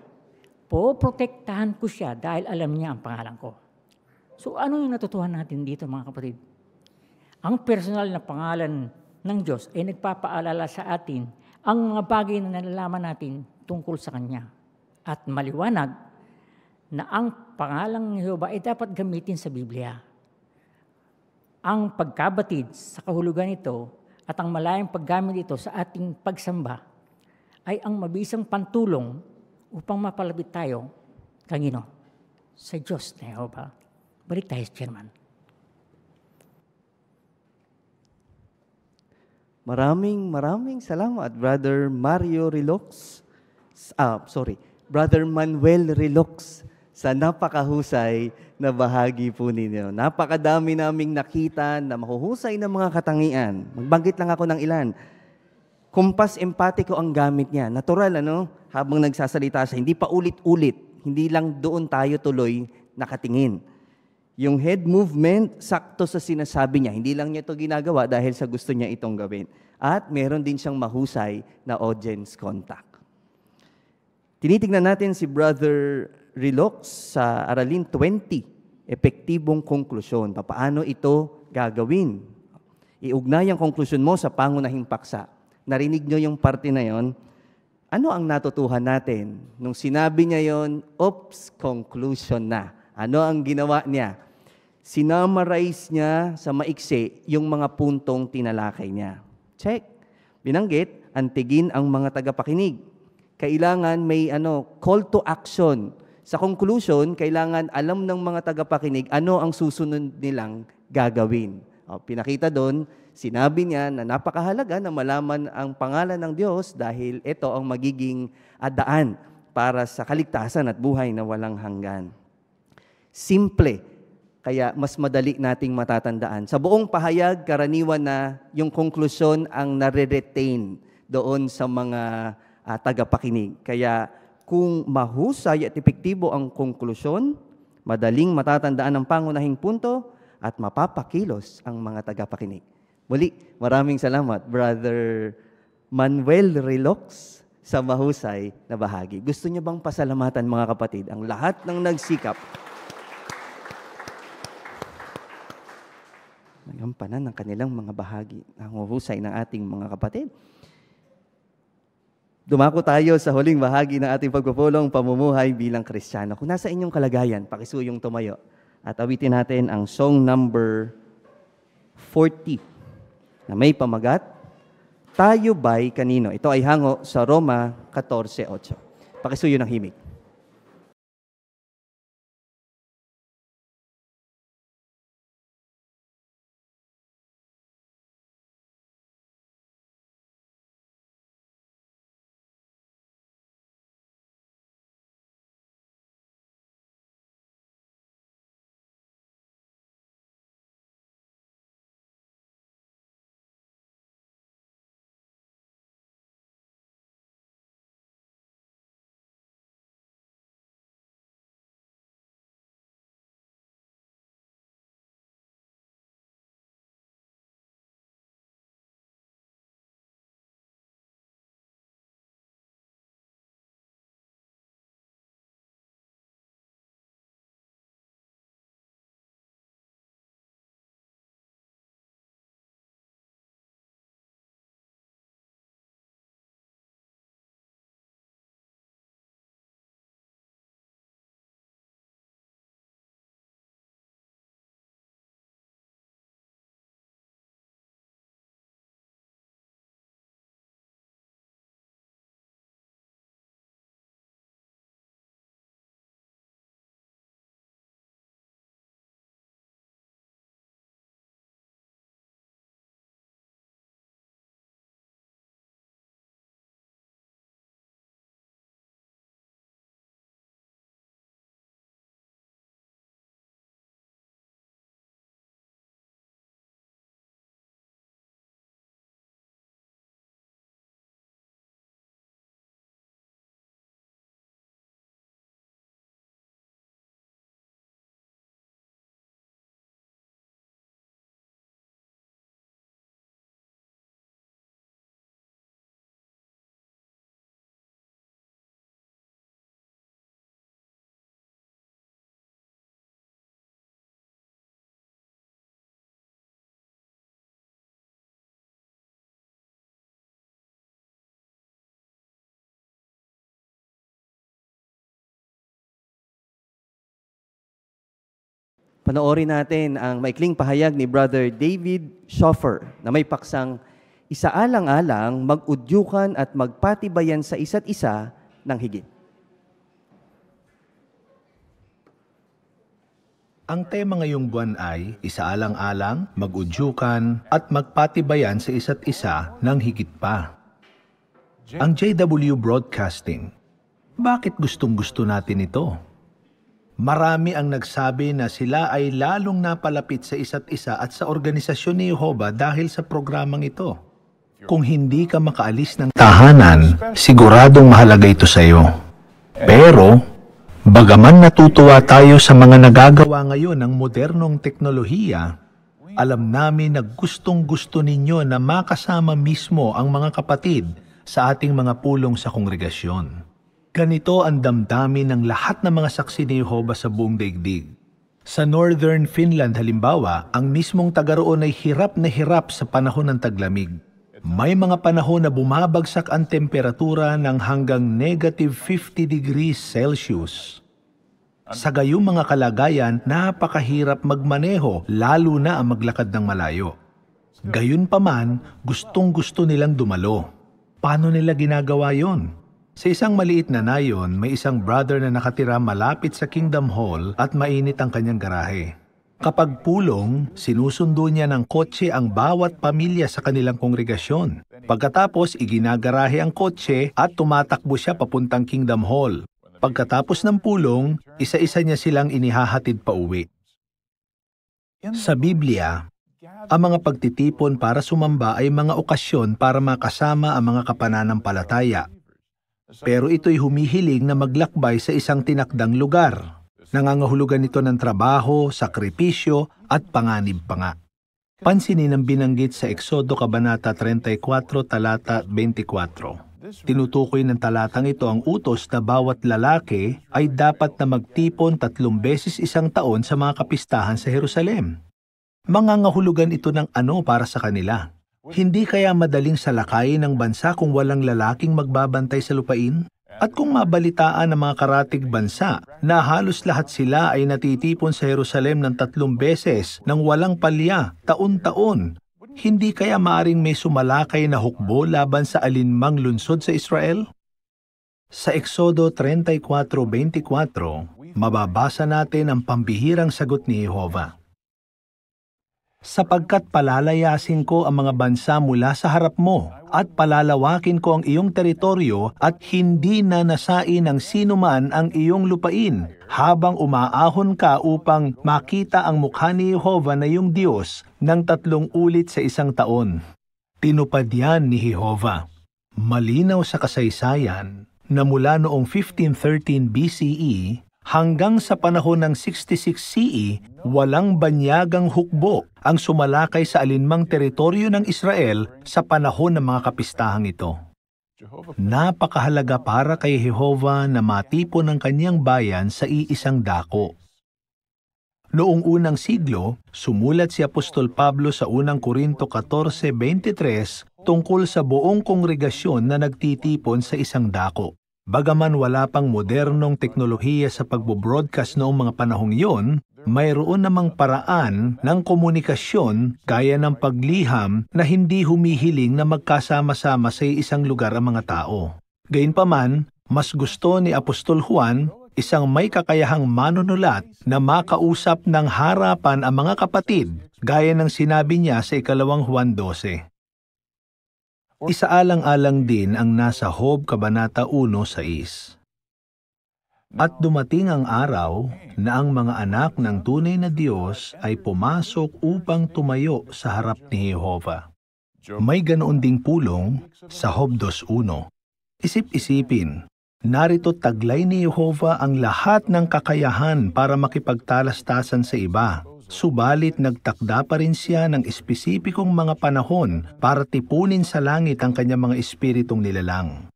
poprotektahan ko siya dahil alam niya ang pangalan ko. So ano yung natutuhan natin dito, mga kapatid? Ang personal na pangalan ng Diyos ay nagpapaalala sa atin ang mga bagay na nalalaman natin tungkol sa Kanya. At maliwanag na ang pangalang ni Jehova ay dapat gamitin sa Biblia. Ang pagkabatid sa kahulugan nito at ang malayang paggamit ito sa ating pagsamba ay ang mabisang pantulong upang mapalapit tayo kangino sa Diyos na Jehova. Balik tayo sa Chairman. Maraming salamat, Brother Mario Rilox. Brother Manuel Rilox, sa napakahusay na bahagi po ninyo. Napakadami naming nakita na mahuhusay na mga katangian. Magbanggit lang ako ng ilan. Kumpas empatiko ang gamit niya. Natural, habang nagsasalita siya, hindi pa ulit-ulit. Hindi lang doon tayo tuloy nakatingin. Yung head movement, sakto sa sinasabi niya. Hindi lang niya ito ginagawa dahil sa gusto niya itong gawin. At meron din siyang mahusay na audience contact. Tinitingnan natin si Brother Rilox sa Aralin 20, epektibong konklusyon. Paano ito gagawin? Iugnay ang konklusyon mo sa pangunahing paksa. Narinig niyo yung parte na yon. Ano ang natutuhan natin? Nung sinabi niya yon, conclusion na. Ano ang ginawa niya? Sinamarize niya sa maiksi yung mga puntong tinalakay niya. Check. Binanggit, antigin ang mga tagapakinig. Kailangan may call to action. Sa conclusion, kailangan alam ng mga tagapakinig ano ang susunod nilang gagawin. Pinakita doon, sinabi niya na napakahalaga na malaman ang pangalan ng Diyos dahil ito ang magiging daan para sa kaligtasan at buhay na walang hanggan. Simple. Kaya mas madali nating matatandaan. Sa buong pahayag, karaniwan na yung konklusyon ang nare-retain doon sa mga tagapakinig. Kaya kung mahusay at epektibo ang konklusyon, madaling matatandaan ang pangunahing punto at mapapakilos ang mga tagapakinig. Muli, maraming salamat, Brother Manuel Rilox, sa mahusay na bahagi. Gusto niyo bang pasalamatan, mga kapatid, ang lahat ng nagsikap nagampanan ng kanilang mga bahagi ng husay ng ating mga kapatid? Dumako tayo sa huling bahagi ng ating pagpupulong pamumuhay bilang Kristiyano. Kung nasa inyong kalagayan, pakisuyong tumayo at awitin natin ang song number 40 na may pamagat, Tayo Ba'y Kanino? Ito ay hango sa Roma 14:8. Pakisuyo ng himig. Panoorin natin ang maikling pahayag ni Brother David Schoffer na may paksang isaalang-alang, mag-udyukan at magpatibayan sa isa't isa ng higit. Ang tema ngayong buwan ay isaalang-alang, mag-udyukan at magpatibayan sa isa't isa ng higit pa. Ang JW Broadcasting, bakit gustong-gusto natin ito? Marami ang nagsabi na sila ay lalong napalapit sa isa't isa at sa organisasyon ni Jehovah dahil sa programang ito. Kung hindi ka makaalis ng tahanan, siguradong mahalaga ito sa iyo. Pero, bagaman natutuwa tayo sa mga nagagawa ngayon ng modernong teknolohiya, alam namin na gustong-gusto ninyo na makasama mismo ang mga kapatid sa ating mga pulong sa kongregasyon. Ganito ang damdamin ng lahat ng mga saksi ni Jehovah sa buong daigdig. Sa Northern Finland halimbawa, ang mismong taga roon ay hirap na hirap sa panahon ng taglamig. May mga panahon na bumabagsak ang temperatura ng hanggang negative 50 degrees Celsius. Sa gayong mga kalagayan, napakahirap magmaneho, lalo na ang maglakad ng malayo. Gayunpaman, gustong-gusto nilang dumalo. Paano nila ginagawa yon? Sa isang maliit na nayon, may isang brother na nakatira malapit sa Kingdom Hall at mainit ang kanyang garahe. Kapag pulong, sinusundo niya ng kotse ang bawat pamilya sa kanilang kongregasyon. Pagkatapos, iginagarahe ang kotse at tumatakbo siya papuntang Kingdom Hall. Pagkatapos ng pulong, isa-isa niya silang inihahatid pa uwi. Sa Biblia, ang mga pagtitipon para sumamba ay mga okasyon para makasama ang mga kapananampalataya. Pero ito'y humihiling na maglakbay sa isang tinakdang lugar. Nangangahulugan ito ng trabaho, sakripisyo at panganib pa nga. Pansinin ang binanggit sa Exodo Kabanata 34, talata 24. Tinutukoy ng talatang ito ang utos na bawat lalaki ay dapat na magtipon 3 beses isang taon sa mga kapistahan sa Jerusalem. Mangangahulugan ito ng ano para sa kanila? Hindi kaya madaling salakayin ng bansa kung walang lalaking magbabantay sa lupain? At kung mabalitaan ng mga karatig bansa na halos lahat sila ay natitipon sa Jerusalem ng 3 beses nang walang palya, taon-taon, hindi kaya maaring may sumalakay na hukbo laban sa alinmang lungsod sa Israel? Sa Exodo 34:24, mababasa natin ang pambihirang sagot ni Jehovah. Sapagkat palalayasin ko ang mga bansa mula sa harap mo at palalawakin ko ang iyong teritoryo at hindi na nasain ng sinuman ang iyong lupain habang umaahon ka upang makita ang mukha ni Jehovah na iyong Diyos ng 3 ulit sa isang taon. Tinupad yan ni Jehovah. Malinaw sa kasaysayan na mula noong 1513 BCE hanggang sa panahon ng 66 CE, walang banyagang hukbo ang sumalakay sa alinmang teritoryo ng Israel sa panahon ng mga kapistahang ito. Napakahalaga para kay Jehovah na matipon ang kanyang bayan sa iisang dako. Noong unang siglo, sumulat si Apostol Pablo sa unang Korinto 14:23 tungkol sa buong kongregasyon na nagtitipon sa isang dako. Bagaman wala pang modernong teknolohiya sa pagbo-broadcast noong mga panahong iyon, mayroon namang paraan ng komunikasyon gaya ng pagliham na hindi humihiling na magkasama-sama sa isang lugar ang mga tao. Gayunpaman, mas gusto ni Apostol Juan, isang may kakayahang manunulat, na makausap ng harapan ang mga kapatid, gaya ng sinabi niya sa 2 Juan 12. Isaalang-alang din ang nasa Job Kabanata 1:6. At dumating ang araw na ang mga anak ng tunay na Diyos ay pumasok upang tumayo sa harap ni Jehovah. May ganoon ding pulong sa Job 2:1. Isip-isipin, narito taglay ni Jehovah ang lahat ng kakayahan para makipagtalastasan sa iba. Subalit nagtakda pa rin siya ng espesipikong mga panahon para tipunin sa langit ang kanyang mga espiritong nilalang.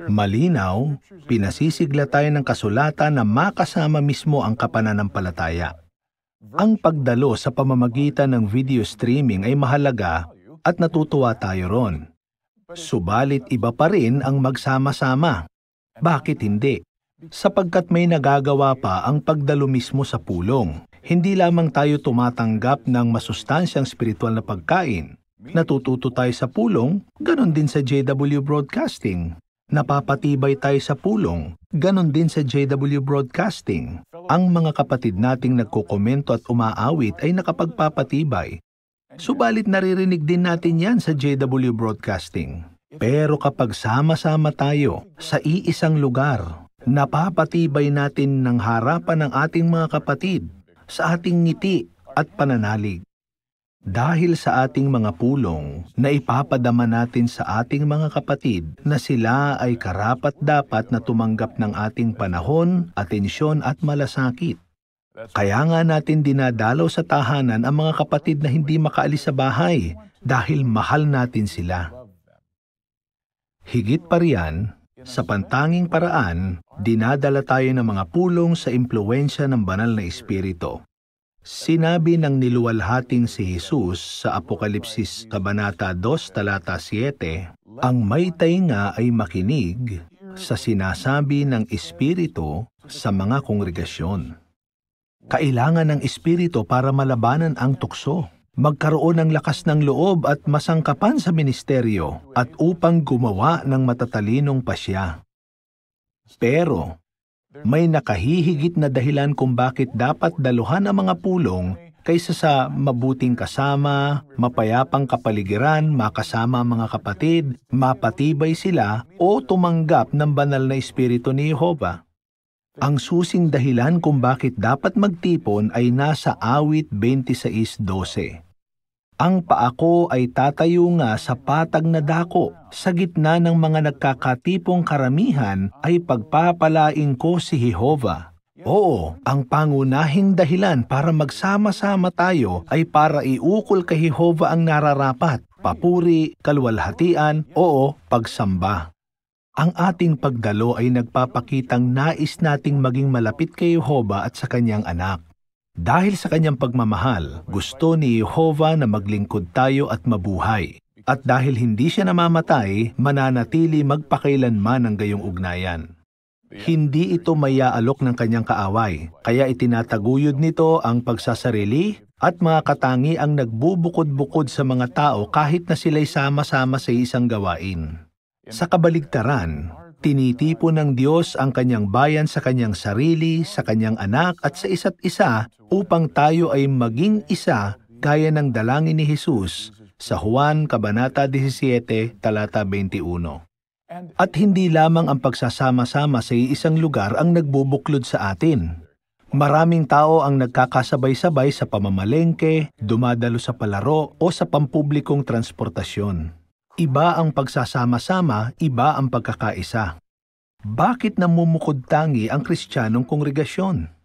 Malinaw, pinasisigla tayo ng kasulatan na makasama mismo ang kapananampalataya. Ang pagdalo sa pamamagitan ng video streaming ay mahalaga at natutuwa tayo ron. Subalit iba pa rin ang magsama-sama. Bakit hindi? Sapagkat may nagagawa pa ang pagdalo mismo sa pulong. Hindi lamang tayo tumatanggap ng masustansyang spiritual na pagkain. Natututo tayo sa pulong, ganon din sa JW Broadcasting. Napapatibay tayo sa pulong, ganon din sa JW Broadcasting. Ang mga kapatid nating nagkokomento at umaawit ay nakapagpapatibay. Subalit naririnig din natin yan sa JW Broadcasting. Pero kapag sama-sama tayo sa iisang lugar, napapatibay natin ng harapan ng ating mga kapatid sa ating ngiti at pananalig. Dahil sa ating mga pulong na ipapadama natin sa ating mga kapatid na sila ay karapat-dapat na tumanggap ng ating panahon, atensyon at malasakit. Kaya nga natin dinadalaw sa tahanan ang mga kapatid na hindi makaalis sa bahay dahil mahal natin sila. Higit pa riyan, sa pantanging paraan, dinadala tayo ng mga pulong sa impluwensya ng banal na Espiritu. Sinabi ng niluwalhating si Jesus sa Apokalipsis Kabanata 2, Talata 7, ang may tainga ay makinig sa sinasabi ng Espiritu sa mga kongregasyon. Kailangan ng Espiritu para malabanan ang tukso, magkaroon ng lakas ng loob at masangkapan sa ministeryo at upang gumawa ng matatalinong pasya. Pero, may nakahihigit na dahilan kung bakit dapat daluhan ang mga pulong kaysa sa mabuting kasama, mapayapang kapaligiran, makasama ang mga kapatid, mapatibay sila o tumanggap ng banal na Espiritu ni Jehova. Ang susing dahilan kung bakit dapat magtipon ay nasa Awit 26:12. Ang paako ay tatayo nga sa patag na dako, sa gitna ng mga nagkakatipong karamihan ay pagpapalain ko si Jehova. Oo, ang pangunahing dahilan para magsama-sama tayo ay para iukol kay Jehova ang nararapat, papuri, kaluwalhatian, o pagsamba. Ang ating pagdalo ay nagpapakitang nais nating maging malapit kay Jehova at sa kanyang anak. Dahil sa kanyang pagmamahal, gusto ni Jehova na maglingkod tayo at mabuhay. At dahil hindi siya namamatay, mananatili magpakailanman ang gayong ugnayan. Hindi ito mayaalok ng kanyang kaaway, kaya itinataguyod nito ang pagsasarili at mga katangiang nagbubukod-bukod sa mga tao kahit na sila'y sama-sama sa isang gawain. Sa kabaligtaran, tinitipon ng Diyos ang kanyang bayan sa kanyang sarili, sa kanyang anak at sa isa't isa upang tayo ay maging isa gaya ng dalangin ni Jesus sa Juan Kabanata 17, Talata 21. At hindi lamang ang pagsasama-sama sa isang lugar ang nagbubuklod sa atin. Maraming tao ang nagkakasabay-sabay sa pamamalengke, dumadalo sa palaro o sa pampublikong transportasyon. Iba ang pagsasama-sama, iba ang pagkakaisa. Bakit namumukod tangi ang Kristiyanong kongregasyon?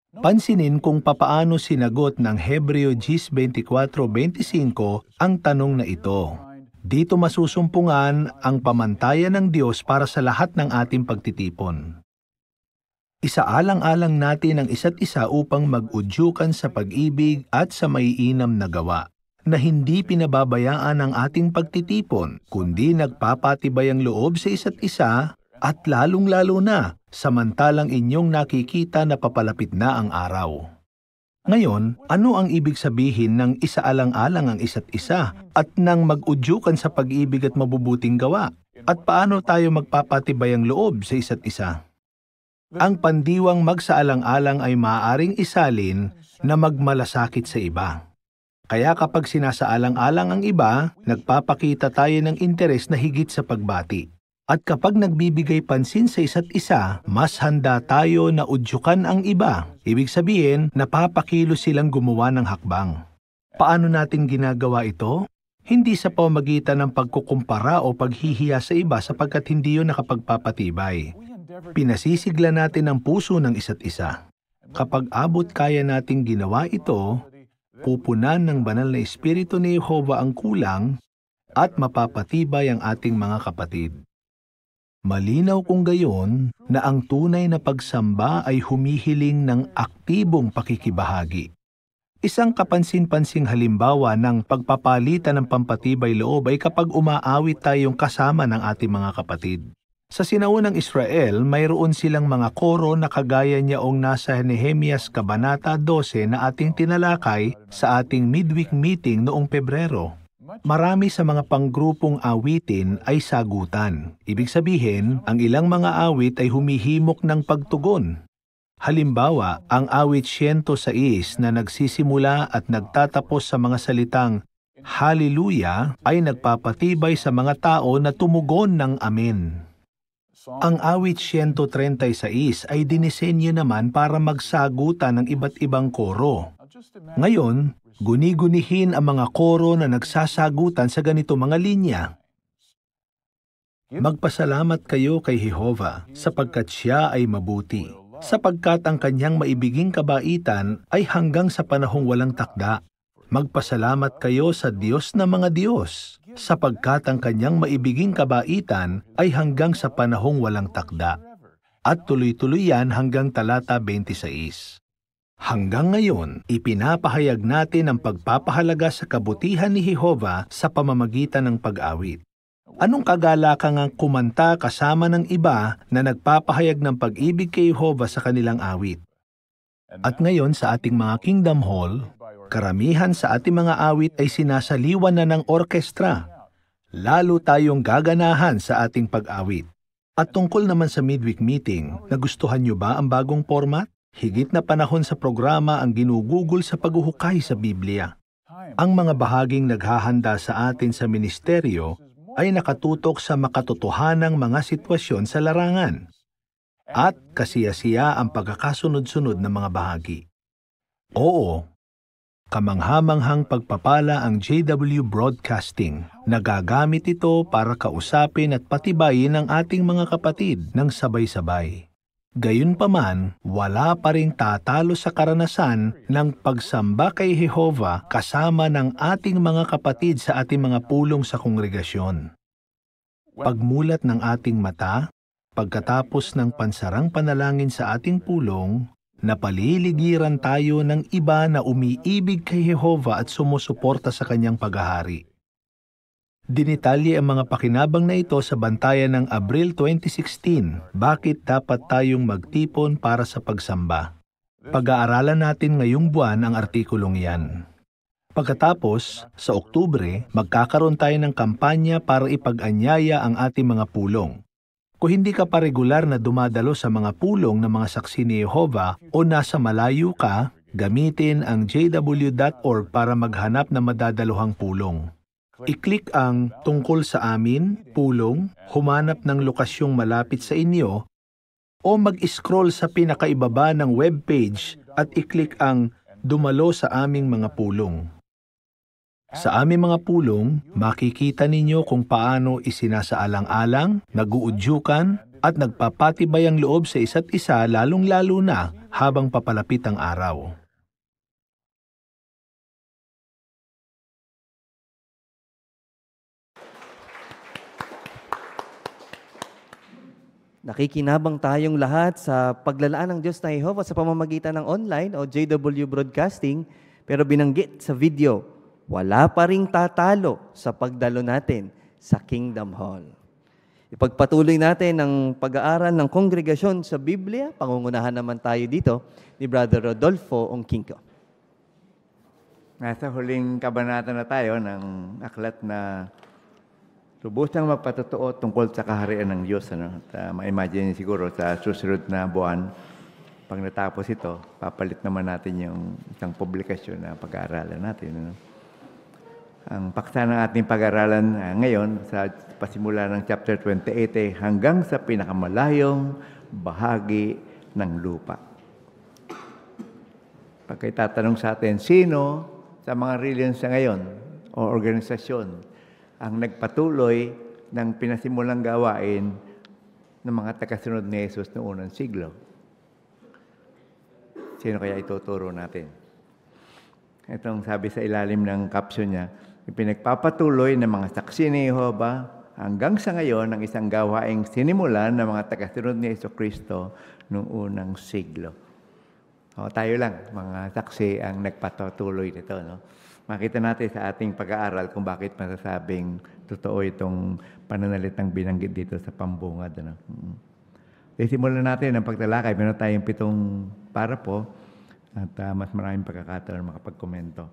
Pansinin kung papaano sinagot ng Hebreo 10:24-25 ang tanong na ito. Dito masusumpungan ang pamantayan ng Diyos para sa lahat ng ating pagtitipon. Isaalang-alang natin ang isa't isa upang mag-udyukan sa pag-ibig at sa maiinam na gawa, na hindi pinababayaan ang ating pagtitipon, kundi nagpapatibay ang loob sa isa't isa at lalong-lalo na samantalang inyong nakikita na papalapit na ang araw. Ngayon, ano ang ibig sabihin ng isaalang-alang ang isa't isa at nang mag-udyukan sa pag-ibig at mabubuting gawa? At paano tayo magpapatibay ang loob sa isa't isa? Ang pandiwang magsaalang-alang ay maaaring isalin na magmalasakit sa iba. Kaya kapag sinasaalang-alang ang iba, nagpapakita tayo ng interes na higit sa pagbati. At kapag nagbibigay pansin sa isa't isa, mas handa tayo na udyukan ang iba. Ibig sabihin, napapakilos silang gumawa ng hakbang. Paano natin ginagawa ito? Hindi sa pamamagitan ng pagkukumpara o paghihiya sa iba sapagkat hindi yun nakapagpapatibay. Pinasisigla natin ang puso ng isa't isa. Kapag abot kaya nating ginawa ito, pupunan ng banal na Espiritu ni Jehova ang kulang at mapapatibay ang ating mga kapatid. Malinaw kung gayon na ang tunay na pagsamba ay humihiling ng aktibong pakikibahagi. Isang kapansin-pansing halimbawa ng pagpapalitan ng pampatibay loob ay kapag umaawit tayong kasama ng ating mga kapatid. Sa sinaunang Israel, mayroon silang mga koro na kagaya niyaong nasa Nehemias Kabanata 12 na ating tinalakay sa ating midweek meeting noong Pebrero. Marami sa mga panggrupong awitin ay sagutan. Ibig sabihin, ang ilang mga awit ay humihimok ng pagtugon. Halimbawa, ang awit 106 na nagsisimula at nagtatapos sa mga salitang Hallelujah ay nagpapatibay sa mga tao na tumugon ng Amen. Ang awit 136 ay dinisenyo naman para magsagutan ng iba't ibang koro. Ngayon, guni-gunihin ang mga koro na nagsasagutan sa ganito mga linya. Magpasalamat kayo kay Jehova sapagkat siya ay mabuti, sapagkat ang kanyang maibiging kabaitan ay hanggang sa panahong walang takda. Magpasalamat kayo sa Diyos na mga Diyos, sapagkat ang kanyang maibiging kabaitan ay hanggang sa panahong walang takda. At tuloy-tuloy yan hanggang talata 26. Hanggang ngayon, ipinapahayag natin ang pagpapahalaga sa kabutihan ni Jehova sa pamamagitan ng pag-awit. Anong kagalakan ang kumanta kasama ng iba na nagpapahayag ng pag-ibig kay Jehova sa kanilang awit? At ngayon sa ating mga Kingdom Hall, karamihan sa ating mga awit ay sinasaliwan na ng orkestra. Lalo tayong gaganahan sa ating pag-awit. At tungkol naman sa midweek meeting, nagustuhan nyo ba ang bagong format? Higit na panahon sa programa ang ginugugol sa paghuhukay sa Biblia. Ang mga bahaging naghahanda sa atin sa ministeryo ay nakatutok sa makatotohanang mga sitwasyon sa larangan. At kasiyasiya ang pagkakasunod-sunod ng mga bahagi. Oo, kamanghamanghang pagpapala ang JW Broadcasting. Nagagamit ito para kausapin at patibayin ang ating mga kapatid ng sabay-sabay. Gayunpaman, wala pa ring tatalo sa karanasan ng pagsamba kay Jehova kasama ng ating mga kapatid sa ating mga pulong sa kongregasyon. Pagmulat ng ating mata, pagkatapos ng pansarang panalangin sa ating pulong, napaliligiran tayo ng iba na umiibig kay Jehova at sumusuporta sa kanyang paghahari. Dinitalye ang mga pakinabang na ito sa bantayan ng Abril 2016, bakit dapat tayong magtipon para sa pagsamba. Pag-aaralan natin ngayong buwan ang artikulong yan. Pagkatapos, sa Oktubre, magkakaroon tayo ng kampanya para ipag-anyaya ang ating mga pulong. Kung hindi ka pa regular na dumadalo sa mga pulong ng mga saksi ni Jehova o nasa malayo ka, gamitin ang jw.org para maghanap ng madadaluhang pulong. I-click ang tungkol sa amin, pulong, humanap ng lokasyong malapit sa inyo, o mag-scroll sa pinakaibaba ng webpage at i-click ang dumalo sa aming mga pulong. Sa aming mga pulong, makikita ninyo kung paano isinasaalang-alang, naguudyukan, at nagpapatibay ang loob sa isa't isa lalong-lalo na habang papalapit ang araw. Nakikinabang tayong lahat sa paglalaan ng Diyos na Jehova sa pamamagitan ng online o JW Broadcasting, pero binanggit sa video, wala pa ring tatalo sa pagdalo natin sa Kingdom Hall. Ipagpatuloy natin ang pag-aaral ng kongregasyon sa Biblia. Pangungunahan naman tayo dito ni Brother Rodolfo Ongkinko. Nasa huling kabanata na tayo ng aklat na lubusang magpatotoo tungkol sa kaharian ng Diyos. Ma-imagine siguro sa susunod na buwan, pag natapos ito, papalit naman natin yung isang publikasyon na pag-aaralan natin. Ang paksa ng ating pag-aaralan ngayon, sa pasimula ng chapter 28, hanggang sa pinakamalayong bahagi ng lupa. Pagkitatanong sa atin, sino sa mga religions sa ngayon o organisasyon ang nagpatuloy ng pinasimulang gawain ng mga tagasunod ni Jesus noong unang siglo? Sino kaya ituturo natin? Itong sabi sa ilalim ng caption niya, ipinagpapatuloy ng mga saksi ni Jehova hanggang sa ngayon ang isang gawaing sinimulan ng mga tagasunod ni Jesucristo noong unang siglo. O, tayo lang, mga saksi ang nagpatuloy nito. No? makita natin sa ating pag-aaral kung bakit masasabing totoo itong pananalitang binanggit dito sa pambungad. Ano? Simulan natin ang pagtalakay. Meron tayong 7 parapo at mas maraming pagkakataon makapagkomento.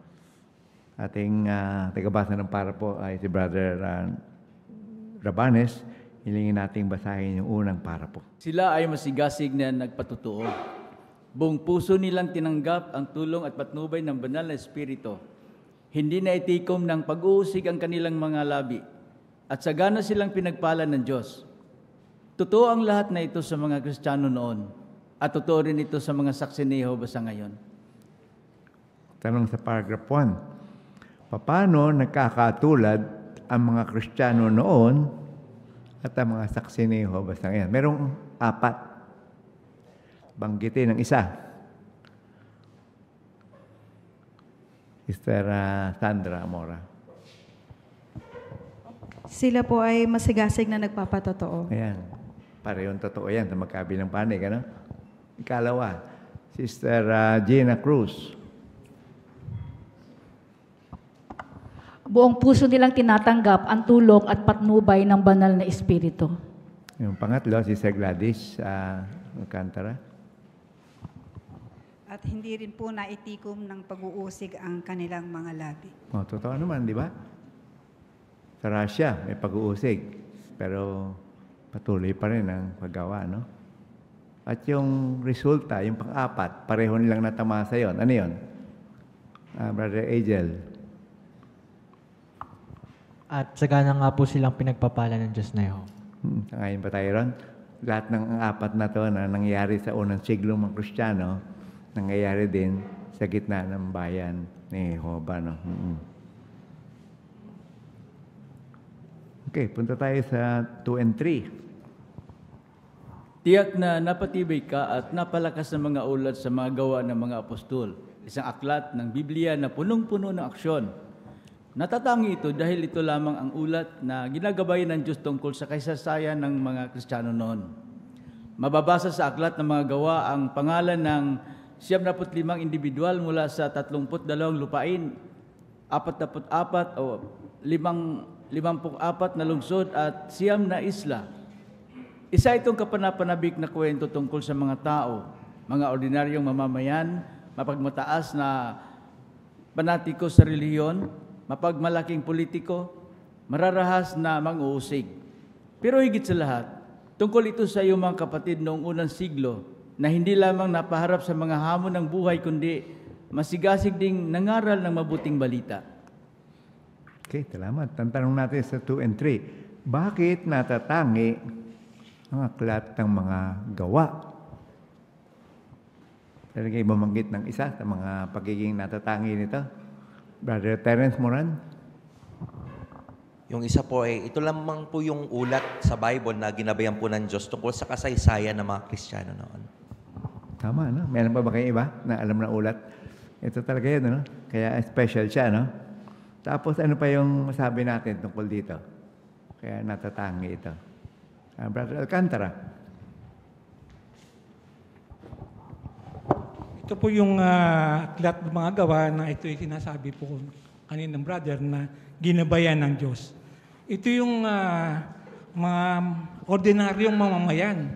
Ating tagabasa ng parapo ay si Brother Rabanes. Hilingin nating basahin yung unang parapo. Sila ay masigasig na nagpatutuo. Buong puso nilang tinanggap ang tulong at patnubay ng banal na Espiritu. Hindi na itikom ng pag-uusig ang kanilang mga labi at sagana silang pinagpala ng Diyos. Totoo ang lahat na ito sa mga Kristiyano noon at totoo rin ito sa mga saksi ni Jehovah sa ngayon. Tanong sa paragraph 1. Paano nagkakatulad ang mga Kristiyano noon at ang mga saksi ni Jehovah sa ngayon? Merong 4. Banggitin ng isa. Sister Sandra Amora. Sila po ay masigasig na nagpapatotoo. Ayan. Parehong totoo yan sa magkabilang panig. Ano? Ikalawa, Sister Gina Cruz. Buong puso nilang tinatanggap ang tulong at patnubay ng banal na Espiritu. Yung pangatlo, Sister Gladys Alcantara. At hindi rin po naitikom ng pag-uusig ang kanilang mga labi. Totoo naman, di ba? Sa Russia, may pag-uusig. Pero patuloy pa rin ang paggawa, no? At yung resulta, yung pang-4, pareho nilang natamasa yon. Ano yun? Brother Angel. At sagana nga po silang pinagpapala ng Diyos na yun. Sangayon ba tayo ron? Lahat ng 4 na to na nangyayari sa unang siglo mga Kristiyano, nangyayari din sa gitna ng bayan ni Jehovah. No? Okay, punta tayo sa 2 and 3. Tiyak na napatibay ka at napalakas ng mga ulat sa mga gawa ng mga apostol. Isang aklat ng Biblia na punong-puno ng aksyon. Natatangi ito dahil ito lamang ang ulat na ginagabayan ng Diyos tungkol sa kasaysayan ng mga Kristiyano noon. Mababasa sa aklat ng mga gawa ang pangalan ng 75 individual mula sa 32 lupain, 44 o 54 na lungsod at 9 na isla. Isa itong kapanapanabik na kwento tungkol sa mga tao, mga ordinaryong mamamayan, mapagmataas na panatiko sa relihiyon, mapagmalaking politiko, mararahas na mang-uusig. Pero higit sa lahat, tungkol ito sa iyong mga kapatid noong unang siglo na hindi lamang napaharap sa mga hamon ng buhay, kundi masigasig ding nangaral ng mabuting balita. Okay, salamat. Tantanong natin sa 2 and 3. Bakit natatangi ang aklat ng mga gawa? Talaga ibabanggit ng isa sa mga pagiging natatangi nito. Brother Terence Moran. Yung isa po ay, ito lamang po yung ulat sa Bible na ginabayan po ng Diyos tungkol sa kasaysayan ng mga Kristiyano noon. Tama, no? Meron pa ba kayo iba na alam na ulat? Ito talaga yun, no? Kaya special siya, no? Tapos ano pa yung masabi natin tungkol dito? Kaya natatangi ito. Brother Alcantara. Ito po yung aklat ng mga gawa na ito yung sinasabi po kaninang brother na ginabayan ng Diyos. Ito yung mga ordinaryong mamamayan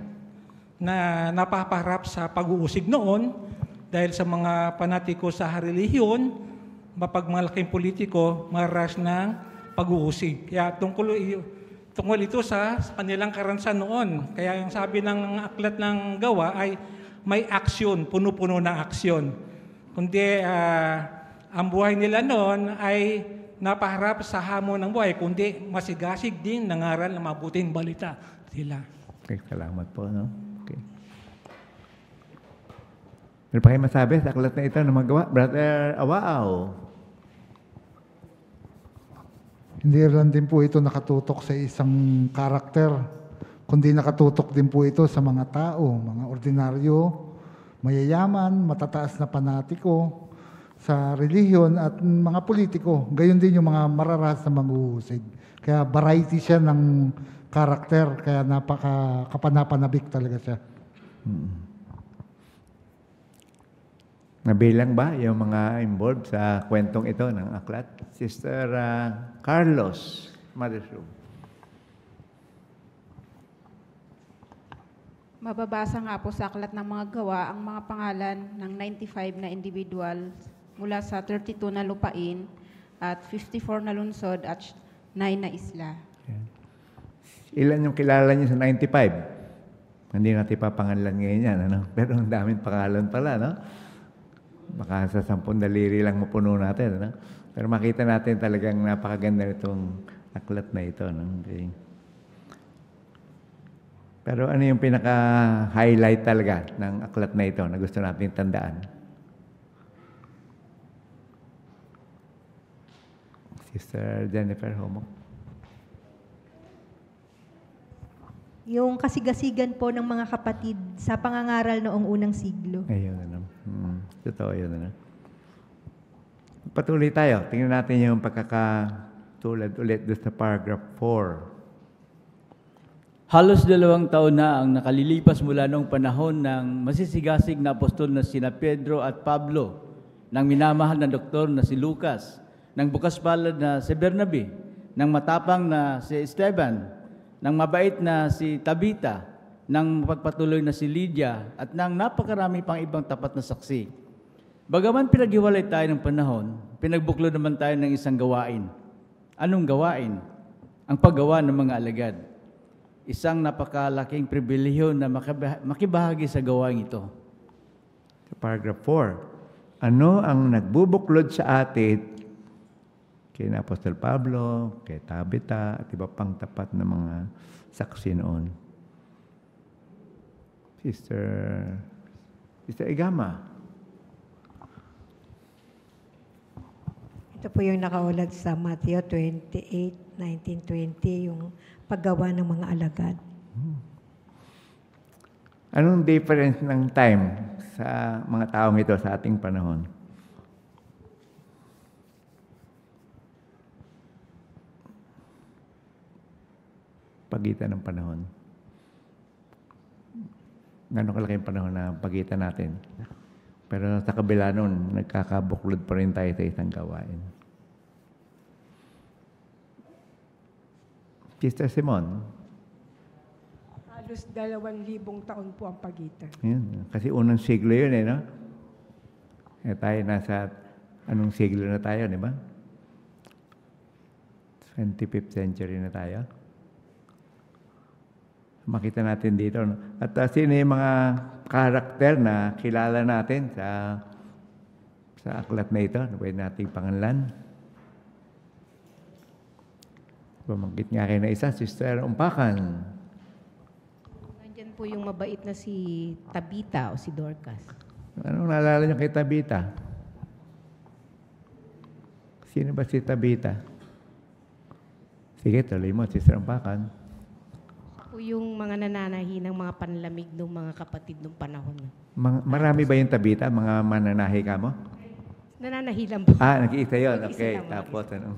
na napapaharap sa pag-uusig noon dahil sa mga panatiko sa relihiyon, mapagmalaking politiko, maras ng pag-uusig. Kaya tungkol ito sa kanilang karansan noon. Kaya yung sabi ng aklat ng gawa ay may aksyon, puno-puno ng aksyon. Kundi ang buhay nila noon ay napaharap sa hamon ng buhay, kundi masigasig din nangaral ng mabuting balita sila. Okay, salamat po. No? Okay. Meron pa kayo masabi sa aklat na ito na magawa? Brother Awao. Hindi lang din po ito nakatutok sa isang karakter, kundi nakatutok din po ito sa mga tao, mga ordinaryo, mayayaman, matataas na panatiko, sa relihiyon at mga politiko. Gayon din yung mga mararahas na manghuhusig. Kaya variety siya ng karakter, kaya kapanapanabik talaga siya. Nabilang ba yung mga involved sa kwentong ito ng aklat? Sister Carlos, Mother's Room. Mababasa nga po sa aklat ng mga gawa ang mga pangalan ng 95 na individual mula sa 32 na lupain at 54 na lungsod at 9 na isla. Ilan yung kilala niyo sa 95? Hindi natin papangalan ngayon yan, ano? Pero ang daming pangalan pala, no? Baka sa 10 daliri lang mapuno natin, ano? Pero makita natin talagang napakaganda nitong aklat na ito, no? Okay. Pero ano yung pinaka-highlight talaga ng aklat na ito na gusto natin tandaan? Sister Jennifer Homo. Yung kasigasigan po ng mga kapatid sa pangangaral noong unang siglo. Ayun, ano. Totoo yun, ano. Patuloy tayo. Tingnan natin yung pagkakatulad ulit doon sa paragraph 4. Halos 2 taon na ang nakalilipas mula noong panahon ng masisigasig na apostol na sina Pedro at Pablo, ng minamahal na doktor na si Lucas, ng bukas palad na si Bernabe, ng matapang na si Esteban, ng mabait na si Tabita, ng mapagpatuloy na si Lydia, at ng napakarami pang ibang tapat na saksi. Bagaman pinaghiwalay tayo ng panahon, pinagbuklo naman tayo ng isang gawain. Anong gawain? Ang paggawa ng mga alagad. Isang napakalaking pribilehiyo na makibahagi sa gawain ito. Sa paragraph 4, ano ang nagbubuklod sa atin kay Apostol Pablo, kay Tabita, at iba pang tapat na mga saksi noon? Sister Igama. Ito po yung nakaulat sa Matthew 28:19-20, yung paggawa ng mga alagad. Anong difference ng time sa mga taong ito sa ating panahon? Pagitan ng panahon. Gano'ng kalaki yung panahon na pagitan natin? Pero sa kabila nun, nagkakabuklod pa rin tayo sa isang gawain. Sister Simon. Halos 2,000 taon po ang pagitan. Yun. Kasi unang siglo yun no? Tayo nasa, anong siglo na tayo, di ba? 25th century na tayo. Makita natin dito. No? At sino yung mga karakter na kilala natin sa aklat na ito? Pwede nating pangalan. Pamangkit nga kayo na isa, Sister Umpakan. Nandyan po yung mabait na si Tabita o si Dorcas. Anong naalala niyo kay Tabita? Sino ba si Tabita? Sige, tuloy mo, Sister Umpakan. Po yung mga nananahi ng mga panlamig ng mga kapatid ng panahon. Marami ba yung Tabita? Mga mananahi ka mo? Nananahi lang po. Nag-iisa yun. Okay, tapos ano?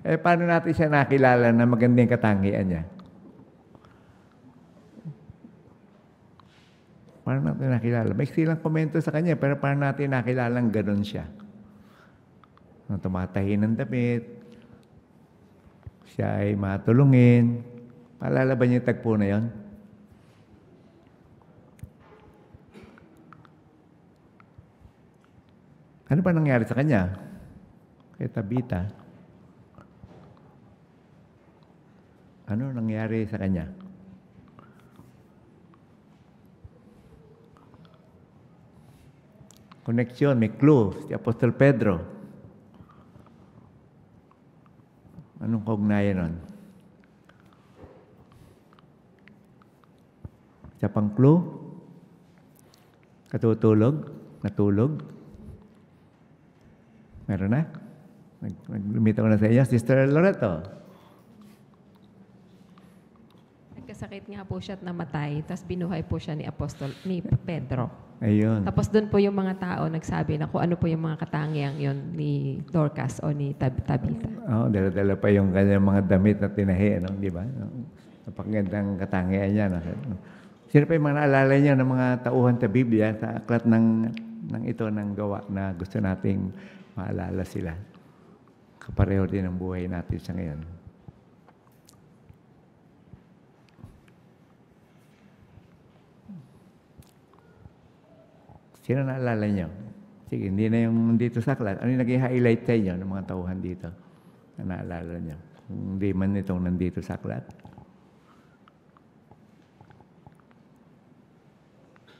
Paano natin siya nakilala na magandang katangian niya? Paano natin nakilala? May silang komento sa kanya, pero paano natin nakilalang gano'n siya? Tumatahi ng damit, siya ay matulungin. Paalala ba niya yung tagpo na yun? Ano ba nangyari sa kanya? Kay Tabita. Ano nangyari sa kanya? Koneksyon, may clue. Si Apostol Pedro. Anong kaugnayan nun? Isa pang clue? Katutulog? Natulog? Meron na? Naglumitaw na sa inyo. Sister Loreto. Nagkasakit nga po siya at namatay. Tapos binuhay po siya ni Pedro. Ayun. Tapos doon po yung mga tao nagsabi na kung ano po yung mga katangiang yon ni Dorcas o ni Tabita. Dala-dala pa yung kanyang mga damit na tinahi, di ba? Napakagandang katangian niya. Sino pa yung mga naalala niya ng mga tauhan sa Biblia sa aklat ng ng ito ng gawa na gusto nating maalala sila. Kapareho din ang buhay natin sa ngayon. Sino naalala nyo? Sige, hindi na yung dito sa aklat. Ano yung naging highlight sa inyo ng mga tauhan dito na naalala nyo? Kung hindi man itong nandito sa aklat.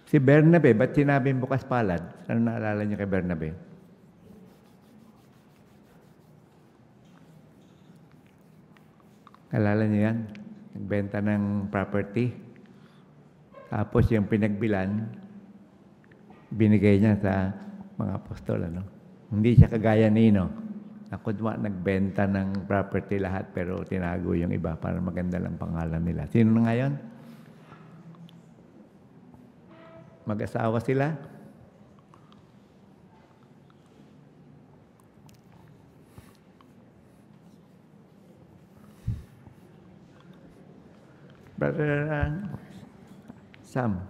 Si Bernabe, ba't sinabing bukas palad? Ano naalala nyo kay Bernabe? Alala nyo yan? Nagbenta ng property. Tapos yung pinagbilan, binigay niya sa mga apostol. Hindi siya kagaya nino. Nakudwa, nagbenta ng property lahat pero tinago yung iba para maganda lang pangalan nila. Sino na ngayon? Mag-asawa sila? Brother Sam.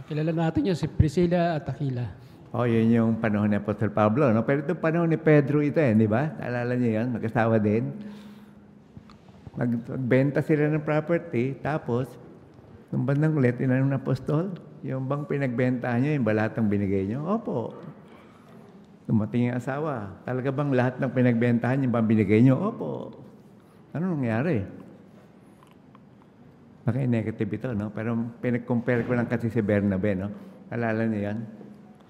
Kilala natin yun, si Priscilla at Aquila. Yun yung panahon ni Apostol Pablo. No? Pero itong panahon ni Pedro ito di ba? Naalala niyo yan? Mag-asawa din. Magbenta sila ng property, tapos, nung bandang ulit, inanong ng apostol, yung bang pinagbentahan niyo, yung balatang binigay niyo? Opo. Dumating yung asawa. Talaga bang lahat ng pinagbentahan, yung bang binigay niyo? Opo. Ano nangyari? Naka-negative ito, no? Pero pinag-compare ko lang kasi si Bernabe, no? Alala niyo yan?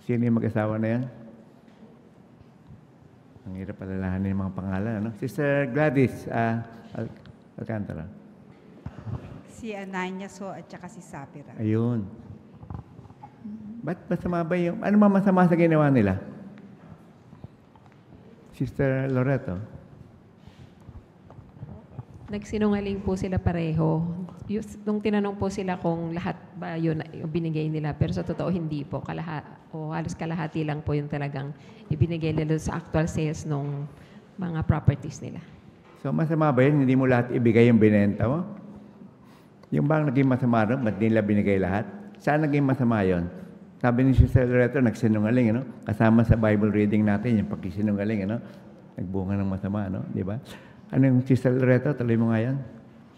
Sino yung mag-asawa na yan? Ang hirap alalahanin yung mga pangalan, no? Sister Gladys Alcantara. Si Ananias at saka si Sapphira. Ayun. Ba't masama ba yung... Ano ba masama sa ginawa nila? Sister Loreto. Nagsinungaling po sila pareho. Nung tinanong po sila kung lahat ba yun yung binigay nila, pero sa totoo hindi po. Halos kalahati lang po yung talagang ibinigay nila sa actual sales ng mga properties nila. So masama ba yun? Hindi mo lahat ibigay yung binenta mo? Yung bang naging masama rin, ba't nila binigay lahat? Saan naging masama yun? Sabi ni Sister Loreto, nagsinungaling, kasama sa Bible reading natin, yung pagkisinungaling, nagbunga ng masama, di ba? Ano yung Sister Loreto? Tuloy mo nga yan.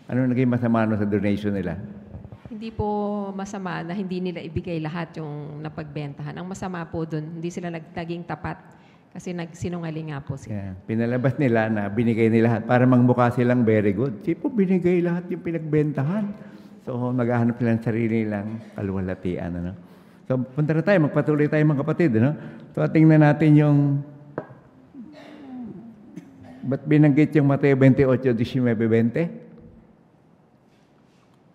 Ano naging masama sa donation nila? Hindi po masama na hindi nila ibigay lahat yung napagbentahan. Ang masama po doon, hindi sila naging tapat kasi nagsinungaling nga po sila. Yeah. Pinalabas nila na binigay nila lahat para mangmukha silang very good. Sipo, binigay lahat yung pinagbentahan. So, maghahanap sila ng sarili lang kaluwalhatian. So, punta na tayo. Magpatuloy tayo mga kapatid. So, tingnan natin yung ba't binanggit yung Mateo 28, 19-20?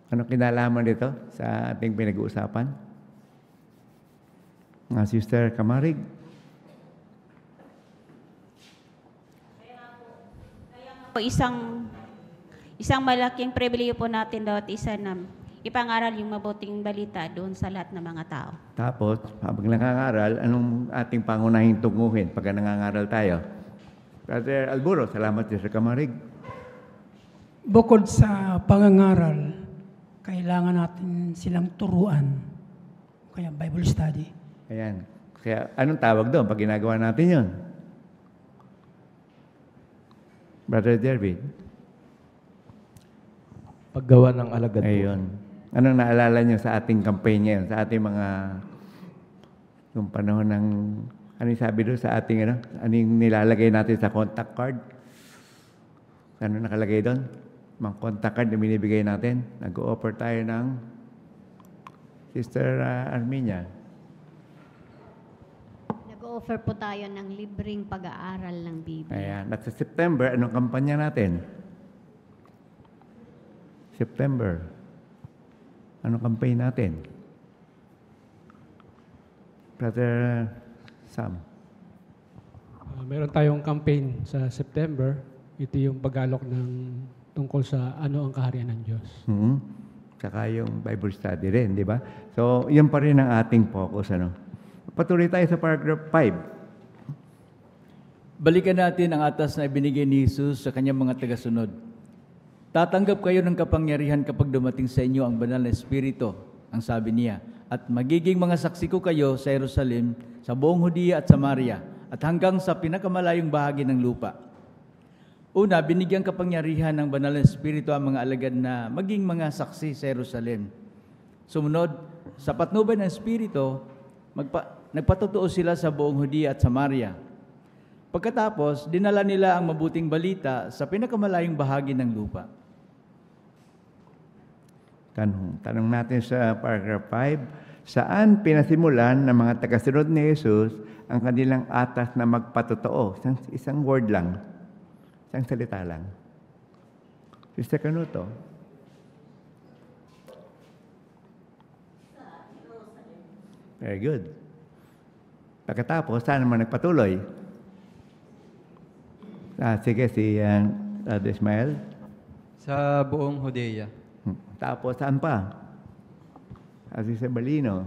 Ano kinalaman dito sa ating pinag-uusapan? Nga Sister Kamarig. Isang malaking pribilehyo po natin daw at isa na ipangaral yung mabuting balita doon sa lahat ng mga tao. Tapos, habang nangangaral, anong ating pangunahing tunguhin pag nangangaral tayo? Brother Alburo, salamat Sister Kamarig. Bukod sa pangangaral, kailangan natin silang turuan. Kaya Bible study. Ayan. Kaya anong tawag doon pag ginagawa natin yun? Brother Derby. Paggawa ng alagad. Ayun. Anong naalala nyo sa ating campaign ngayon? Sa ating mga yung panahon ng ano yung sabi doon sa ating ano yung nilalagay natin sa contact card? Ano nakalagay doon? Mga contact card na binibigay natin. Nag-o-offer tayo ng Sister Arminia. Nag-o-offer po tayo ng libreng pag-aaral ng Biblia. Ayan. At sa September, anong kampanya natin? September. Anong campaign natin? Brother Sam. Meron tayong campaign sa September. Ito yung pag-alok ng tungkol sa ano ang kaharian ng Diyos. Saka yung Bible study rin, di ba? So, yan pa rin ang ating focus. Patuloy tayo sa paragraph 5. Balikan natin ang atas na ibinigay ni Jesus sa kanyang mga tagasunod. Tatanggap kayo ng kapangyarihan kapag dumating sa inyo ang banal na Espiritu, ang sabi niya, at magiging mga saksi ko kayo sa Jerusalem, sa buong Hudiya at Samaria at hanggang sa pinakamalayong bahagi ng lupa. Una, binigyang kapangyarihan ng Banal na Espiritu ang mga alagad na maging mga saksi sa Jerusalem. Sumunod, sa patnubay ng Espiritu, nagpatotoo sila sa buong Hudiya at Samaria. Pagkatapos, dinala nila ang mabuting balita sa pinakamalayong bahagi ng lupa. Tanong natin sa paragraph 5, saan pinasimulan ng mga tagasunod ni Jesus ang kanilang atas na magpatotoo? Isang word lang. Isang salita lang. Sister Canuto. Very good. Pagkatapos, saan naman nagpatuloy? Sige, si Ismael. Sa buong Judea. Tapos, saan pa? Si Sabalino.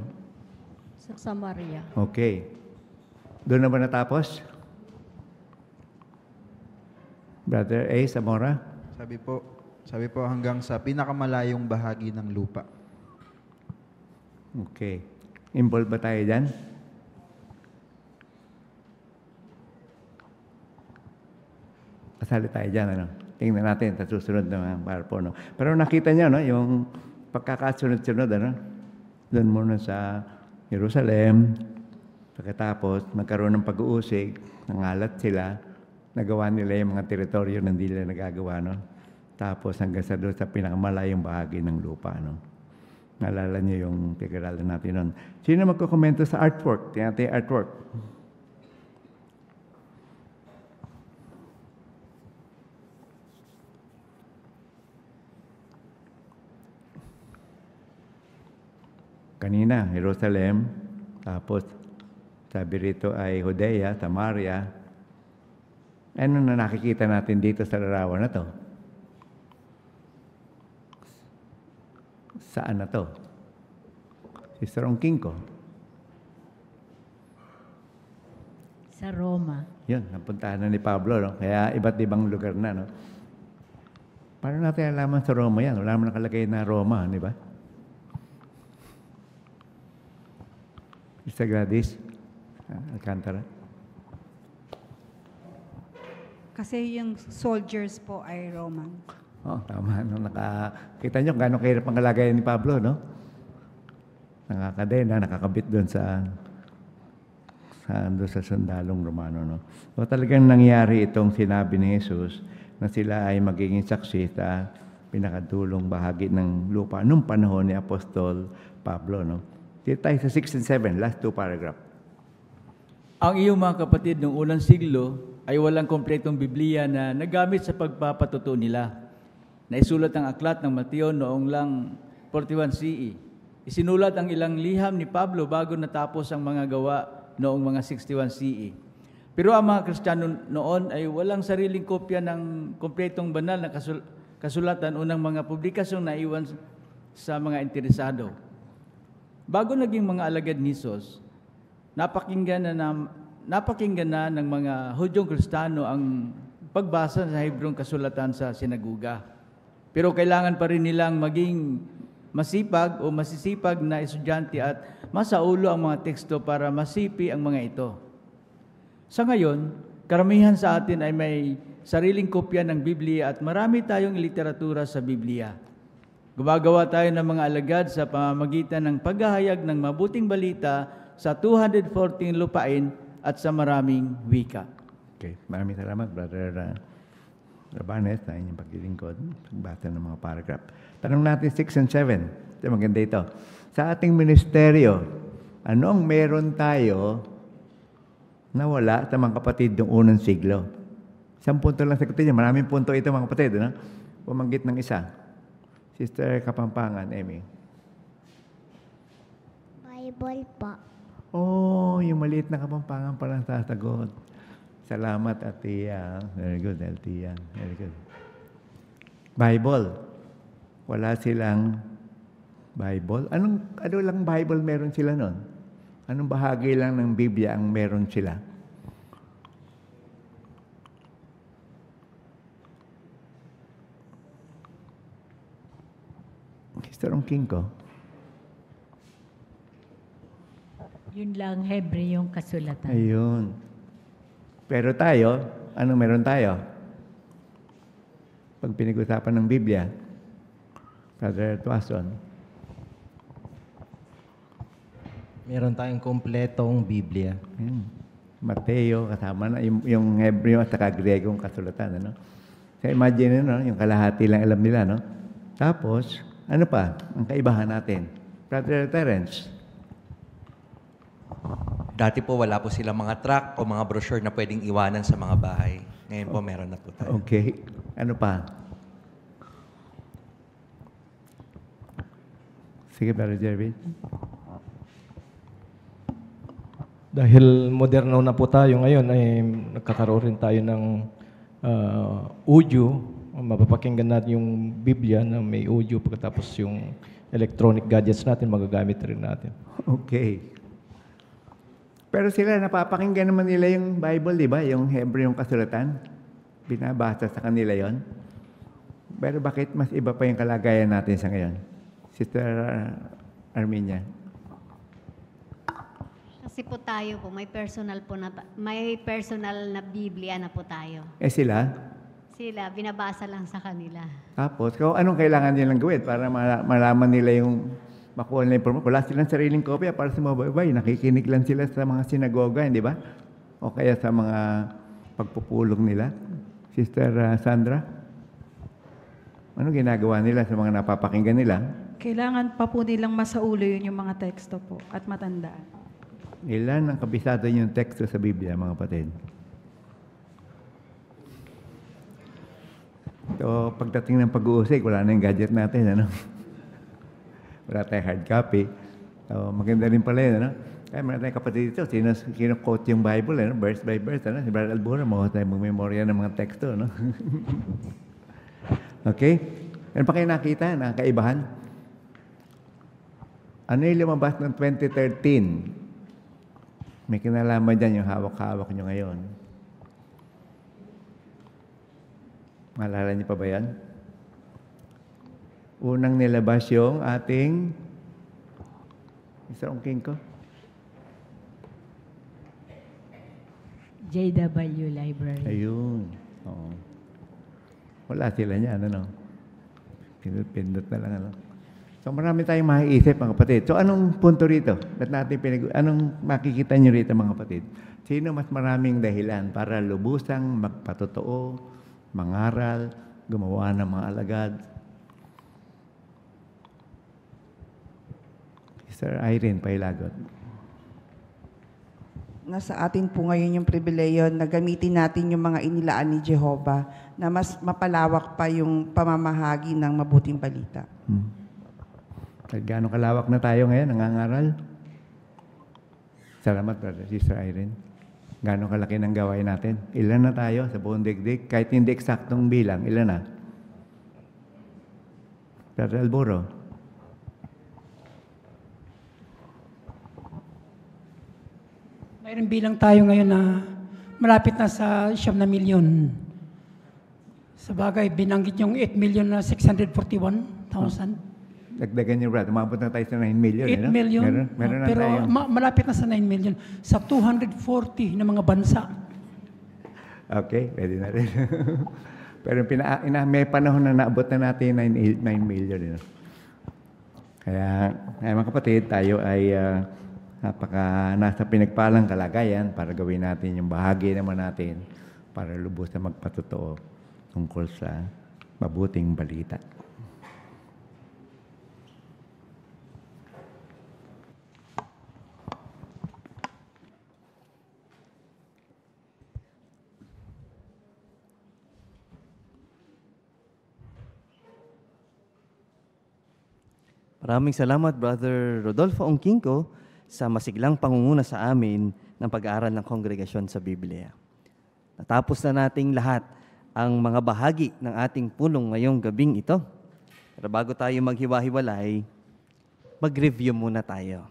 Sa Samaria. Okay. Doon na ba natapos? Brother A. Zamora? Sabi po hanggang sa pinakamalayong bahagi ng lupa. Okay. Involved ba tayo dyan? Kasali tayo dyan, ano? Tingnan natin sa susunod na mga parpo, no? Pero nakita niyo, no? Yung pagkakasunod-sunod, ano? Doon muna sa Jerusalem. Pagkatapos, nagkaroon ng pag-uusig, nangalat sila, nagawa nila yung mga teritoryo na hindi nila nagagawa, no? Tapos hanggang sa doon sa pinakamalayong bahagi ng lupa, no? Naalala niyo yung pag-aralan natin nun. Sino magkukomento sa artwork? Tingnan natin yung artwork. Kanina, Jerusalem, tapos sabi rito ay Judea, Samaria. Ano na nakikita natin dito sa larawan na to? Saan na to? Sister Ongking ko. Sa Roma. Yun, napuntahan na ni Pablo, no? Kaya iba't ibang lugar na, no? Paano natin alaman sa Roma yan? Wala naman nakalagay na Roma, di ba? Sister Gladys Alcantara. Kasi yung soldiers po ay Roman. Oh, tama. No, nakakita nyo gano'ng kahirap ang kalagayan ni Pablo, no? Nakakadena, nakakabit doon sa sundalong Romano, no? So talagang nangyari itong sinabi ni Jesus na sila ay magiging saksi sa pinakadulong bahagi ng lupa nung panahon ni Apostol Pablo, no? Dito tayo sa 6 and 7, last two paragraph. Ang iyong mga kapatid noong unang siglo ay walang kompletong Biblia na nagamit sa pagpapatuto nila. Naisulat ang aklat ng Mateo noong lang 41 CE. Isinulat ang ilang liham ni Pablo bago natapos ang mga gawa noong mga 61 CE. Pero ang mga Kristiyano noon ay walang sariling kopya ng kompletong banal na kasulatan unang mga publikasyong naiwan sa mga interesado. Bago naging mga alagad ni Jesus, napakinggan na ng mga Hudyong Kristiyano ang pagbasa sa Hebrong kasulatan sa sinaguga. Pero kailangan pa rin nilang maging masipag o masisipag na estudyante at masaulo ang mga teksto para masipi ang mga ito. Sa ngayon, karamihan sa atin ay may sariling kopya ng Biblia at marami tayong literatura sa Biblia. Gumagawa tayo ng mga alagad sa pamamagitan ng paghahayag ng mabuting balita sa 214 lupain at sa maraming wika. Okay, maraming salamat, Brother Rabanes, na inyong paglilingkod, pagbasa ng mga paragraph. Tanong natin 6 and 7. Ito, maganda ito. Sa ating ministeryo, anong meron tayo na wala sa mga kapatid ng unang siglo? Isang punto lang sagutin niya. Maraming punto ito, mga kapatid. Ano? Pumanggit ng isa. Sister Kapampangan, Emmy. Bible pa. Oh, yung maliit na Kapampangan palang sasagot. Salamat, Atiya. Very good, Atiya. Very good. Bible. Wala silang Bible. Ano lang Bible meron sila nun? Anong bahagi lang ng Biblia ang meron sila? Sister Ongking ko. Yun lang, Hebreyong kasulatan. Ayun. Pero tayo, ano meron tayo? Pag pinag-usapan ng Biblia, Brother Tuason. Meron tayong kompletong Biblia. Mateo, kasama na yung Hebreo at saka Gregong kasulatan. Ano? So imagine no, yung kalahati lang alam nila. No? Tapos, ano pa ang kaibahan natin? Brother Terence. Dati po wala po silang mga tract o mga brochure na pwedeng iwanan sa mga bahay. Ngayon po meron na po tayo. Okay. Ano pa? Sige, Brother Jervin. Dahil moderno na po tayo ngayon, ay nagkakaroon rin tayo ng audio. Mapapakinggan natin yung Biblia na may audio, pagkatapos yung electronic gadgets natin, magagamit rin natin. Okay. Pero sila, napapakinggan naman nila yung Bible, di ba? Yung Hebreo, yung kasulatan. Binabasa sa kanila yon. Pero bakit mas iba pa yung kalagayan natin sa ngayon? Sister Arminia. Kasi po tayo po, may personal na Biblia na po tayo. Eh sila? Sila, binabasa lang sa kanila. Tapos, anong kailangan nilang gawin para malaman nila yung makuha nila informasyon? Wala silang sariling kopya para sa mga babae. Nakikinig lang sila sa mga sinagoga, di ba? O kaya sa mga pagpupulong nila. Sister Sandra? Ano ginagawa nila sa mga napapakinggan nila? Kailangan pa po nilang masaulo yun yung mga teksto po at matandaan. Ilan ang kabisado yung teksto sa Biblia, mga kapatid? So, pagdating ng pag-uusig, wala na yung gadget natin, ano? Wala tayong hard copy. So, maganda rin pala yun, ano? Kaya meron tayong kapatid dito, sino-quote yung Bible, ano? Verse by verse, ano? Si Brother Albura, mahuha tayong memorya ng mga teksto, no? Okay? Meron pa kayo nakita na kaibahan? Ano yung lumabas ng 2013? May kinalaman dyan yung hawak-hawak nyo ngayon. Maalala niyo pa ba yan? Unang nilabas yung ating Mr. Ongking ko? JW Library. Ayun. Oo. Wala sila niyan, ano? Pindot na lang, ano? So marami tayong maiisip, mga kapatid. So anong punto rito? Anong makikita niyo rito, mga kapatid? Sino mas maraming dahilan para lubusang magpatotoo, mangaral, gumawa ng mga alagad? Sir Irene Pailagot. Nasa atin po ngayon yung pribileyo na gamitin natin yung mga inilaan ni Jehovah na mas mapalawak pa yung pamamahagi ng mabuting balita. Gaano kalawak na tayo ngayon, nangangaral? Salamat, Brother Sister Irene. Gaano kalaki ng gawain natin? Ilan na tayo sa buong digdig? Kahit hindi eksaktong bilang, ilan na? Brother Alburo. Mayroon bilang tayo ngayon na malapit na sa 9 na milyon. Sa bagay, binanggit yung 8,641,000. Dagdagan niyo, brother. Umabot na tayo sa 9 million. 8 million. Meron na pero tayo. malapit na sa 9 million. Sa 240 na mga bansa. Okay, pwede na rin. Pero may panahon na naabot na natin 9 million. You know? Kaya, mga kapatid, tayo ay nasa pinagpalang kalagayan para gawin natin yung bahagi naman natin para lubos na magpatotoo tungkol sa mabuting balita. Maraming salamat, Brother Rodolfo Ongkinko, sa masiglang pangunguna sa amin ng pag-aaral ng kongregasyon sa Biblia. Natapos na nating lahat ang mga bahagi ng ating pulong ngayong gabing ito. Pero bago tayo maghiwa-hiwalay, mag-review muna tayo.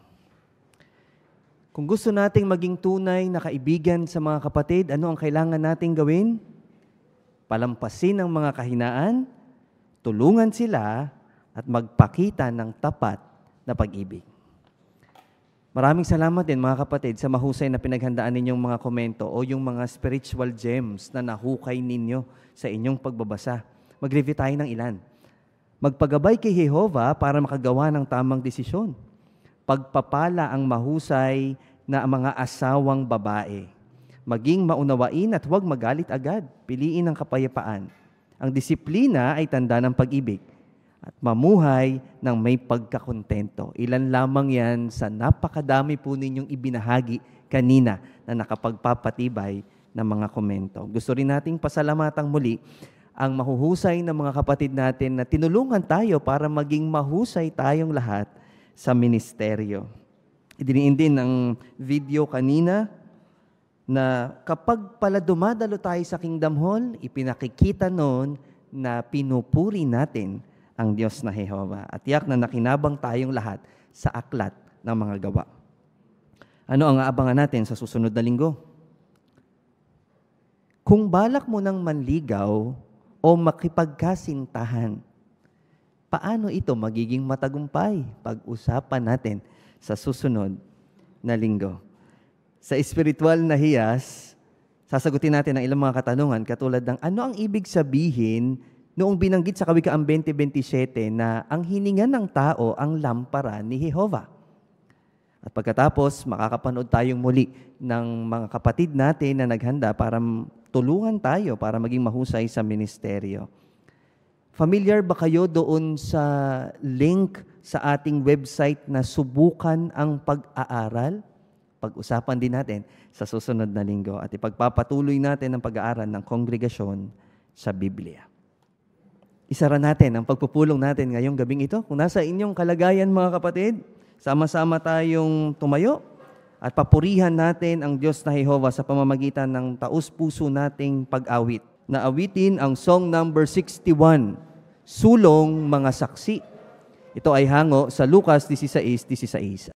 Kung gusto nating maging tunay na kaibigan sa mga kapatid, ano ang kailangan nating gawin? Palampasin ang mga kahinaan, tulungan sila, at magpakita ng tapat na pag-ibig. Maraming salamat din mga kapatid sa mahusay na pinaghandaan ninyong mga komento o yung mga spiritual gems na nahukay ninyo sa inyong pagbabasa. Mag-review tayo ng ilan. Magpagabay kay Jehovah para makagawa ng tamang desisyon. Pagpapala ang mahusay na mga asawang babae. Maging maunawain at huwag magalit agad. Piliin ang kapayapaan. Ang disiplina ay tanda ng pag-ibig. At mamuhay ng may pagkakontento. Ilan lamang yan sa napakadami po ninyong ibinahagi kanina na nakapagpapatibay ng mga komento. Gusto rin nating pasalamatan muli ang mahuhusay ng mga kapatid natin na tinulungan tayo para maging mahusay tayong lahat sa ministeryo. Idiniin din ang video kanina na kapag pala dumadalo tayo sa Kingdom Hall, ipinakikita noon na pinupuri natin ang Diyos na Jehovah. At tiyak na nakinabang tayong lahat sa aklat ng mga gawa. Ano ang aabangan natin sa susunod na linggo? Kung balak mo ng manligaw o makipagkasintahan, paano ito magiging matagumpay? Pag-usapan natin sa susunod na linggo. Sa espiritual na hiyas, sasagutin natin ang ilang mga katanungan katulad ng ano ang ibig sabihin noong binanggit sa Kawikaan 20:27 na ang hininga ng tao ang lampara ni Jehovah. At pagkatapos, makakapanood tayong muli ng mga kapatid natin na naghanda para tulungan tayo para maging mahusay sa ministeryo. Familiar ba kayo doon sa link sa ating website na subukan ang pag-aaral? Pag-usapan din natin sa susunod na linggo at ipagpapatuloy natin ang pag-aaral ng kongregasyon sa Biblia. Isara natin ang pagpupulong natin ngayong gabing ito. Kung nasa inyong kalagayan mga kapatid, sama-sama tayong tumayo at papurihan natin ang Diyos na Jehovah sa pamamagitan ng taus-puso nating pag-awit. Na awitin ang song number 61, Sulong Mga Saksi. Ito ay hango sa Lucas 16:16.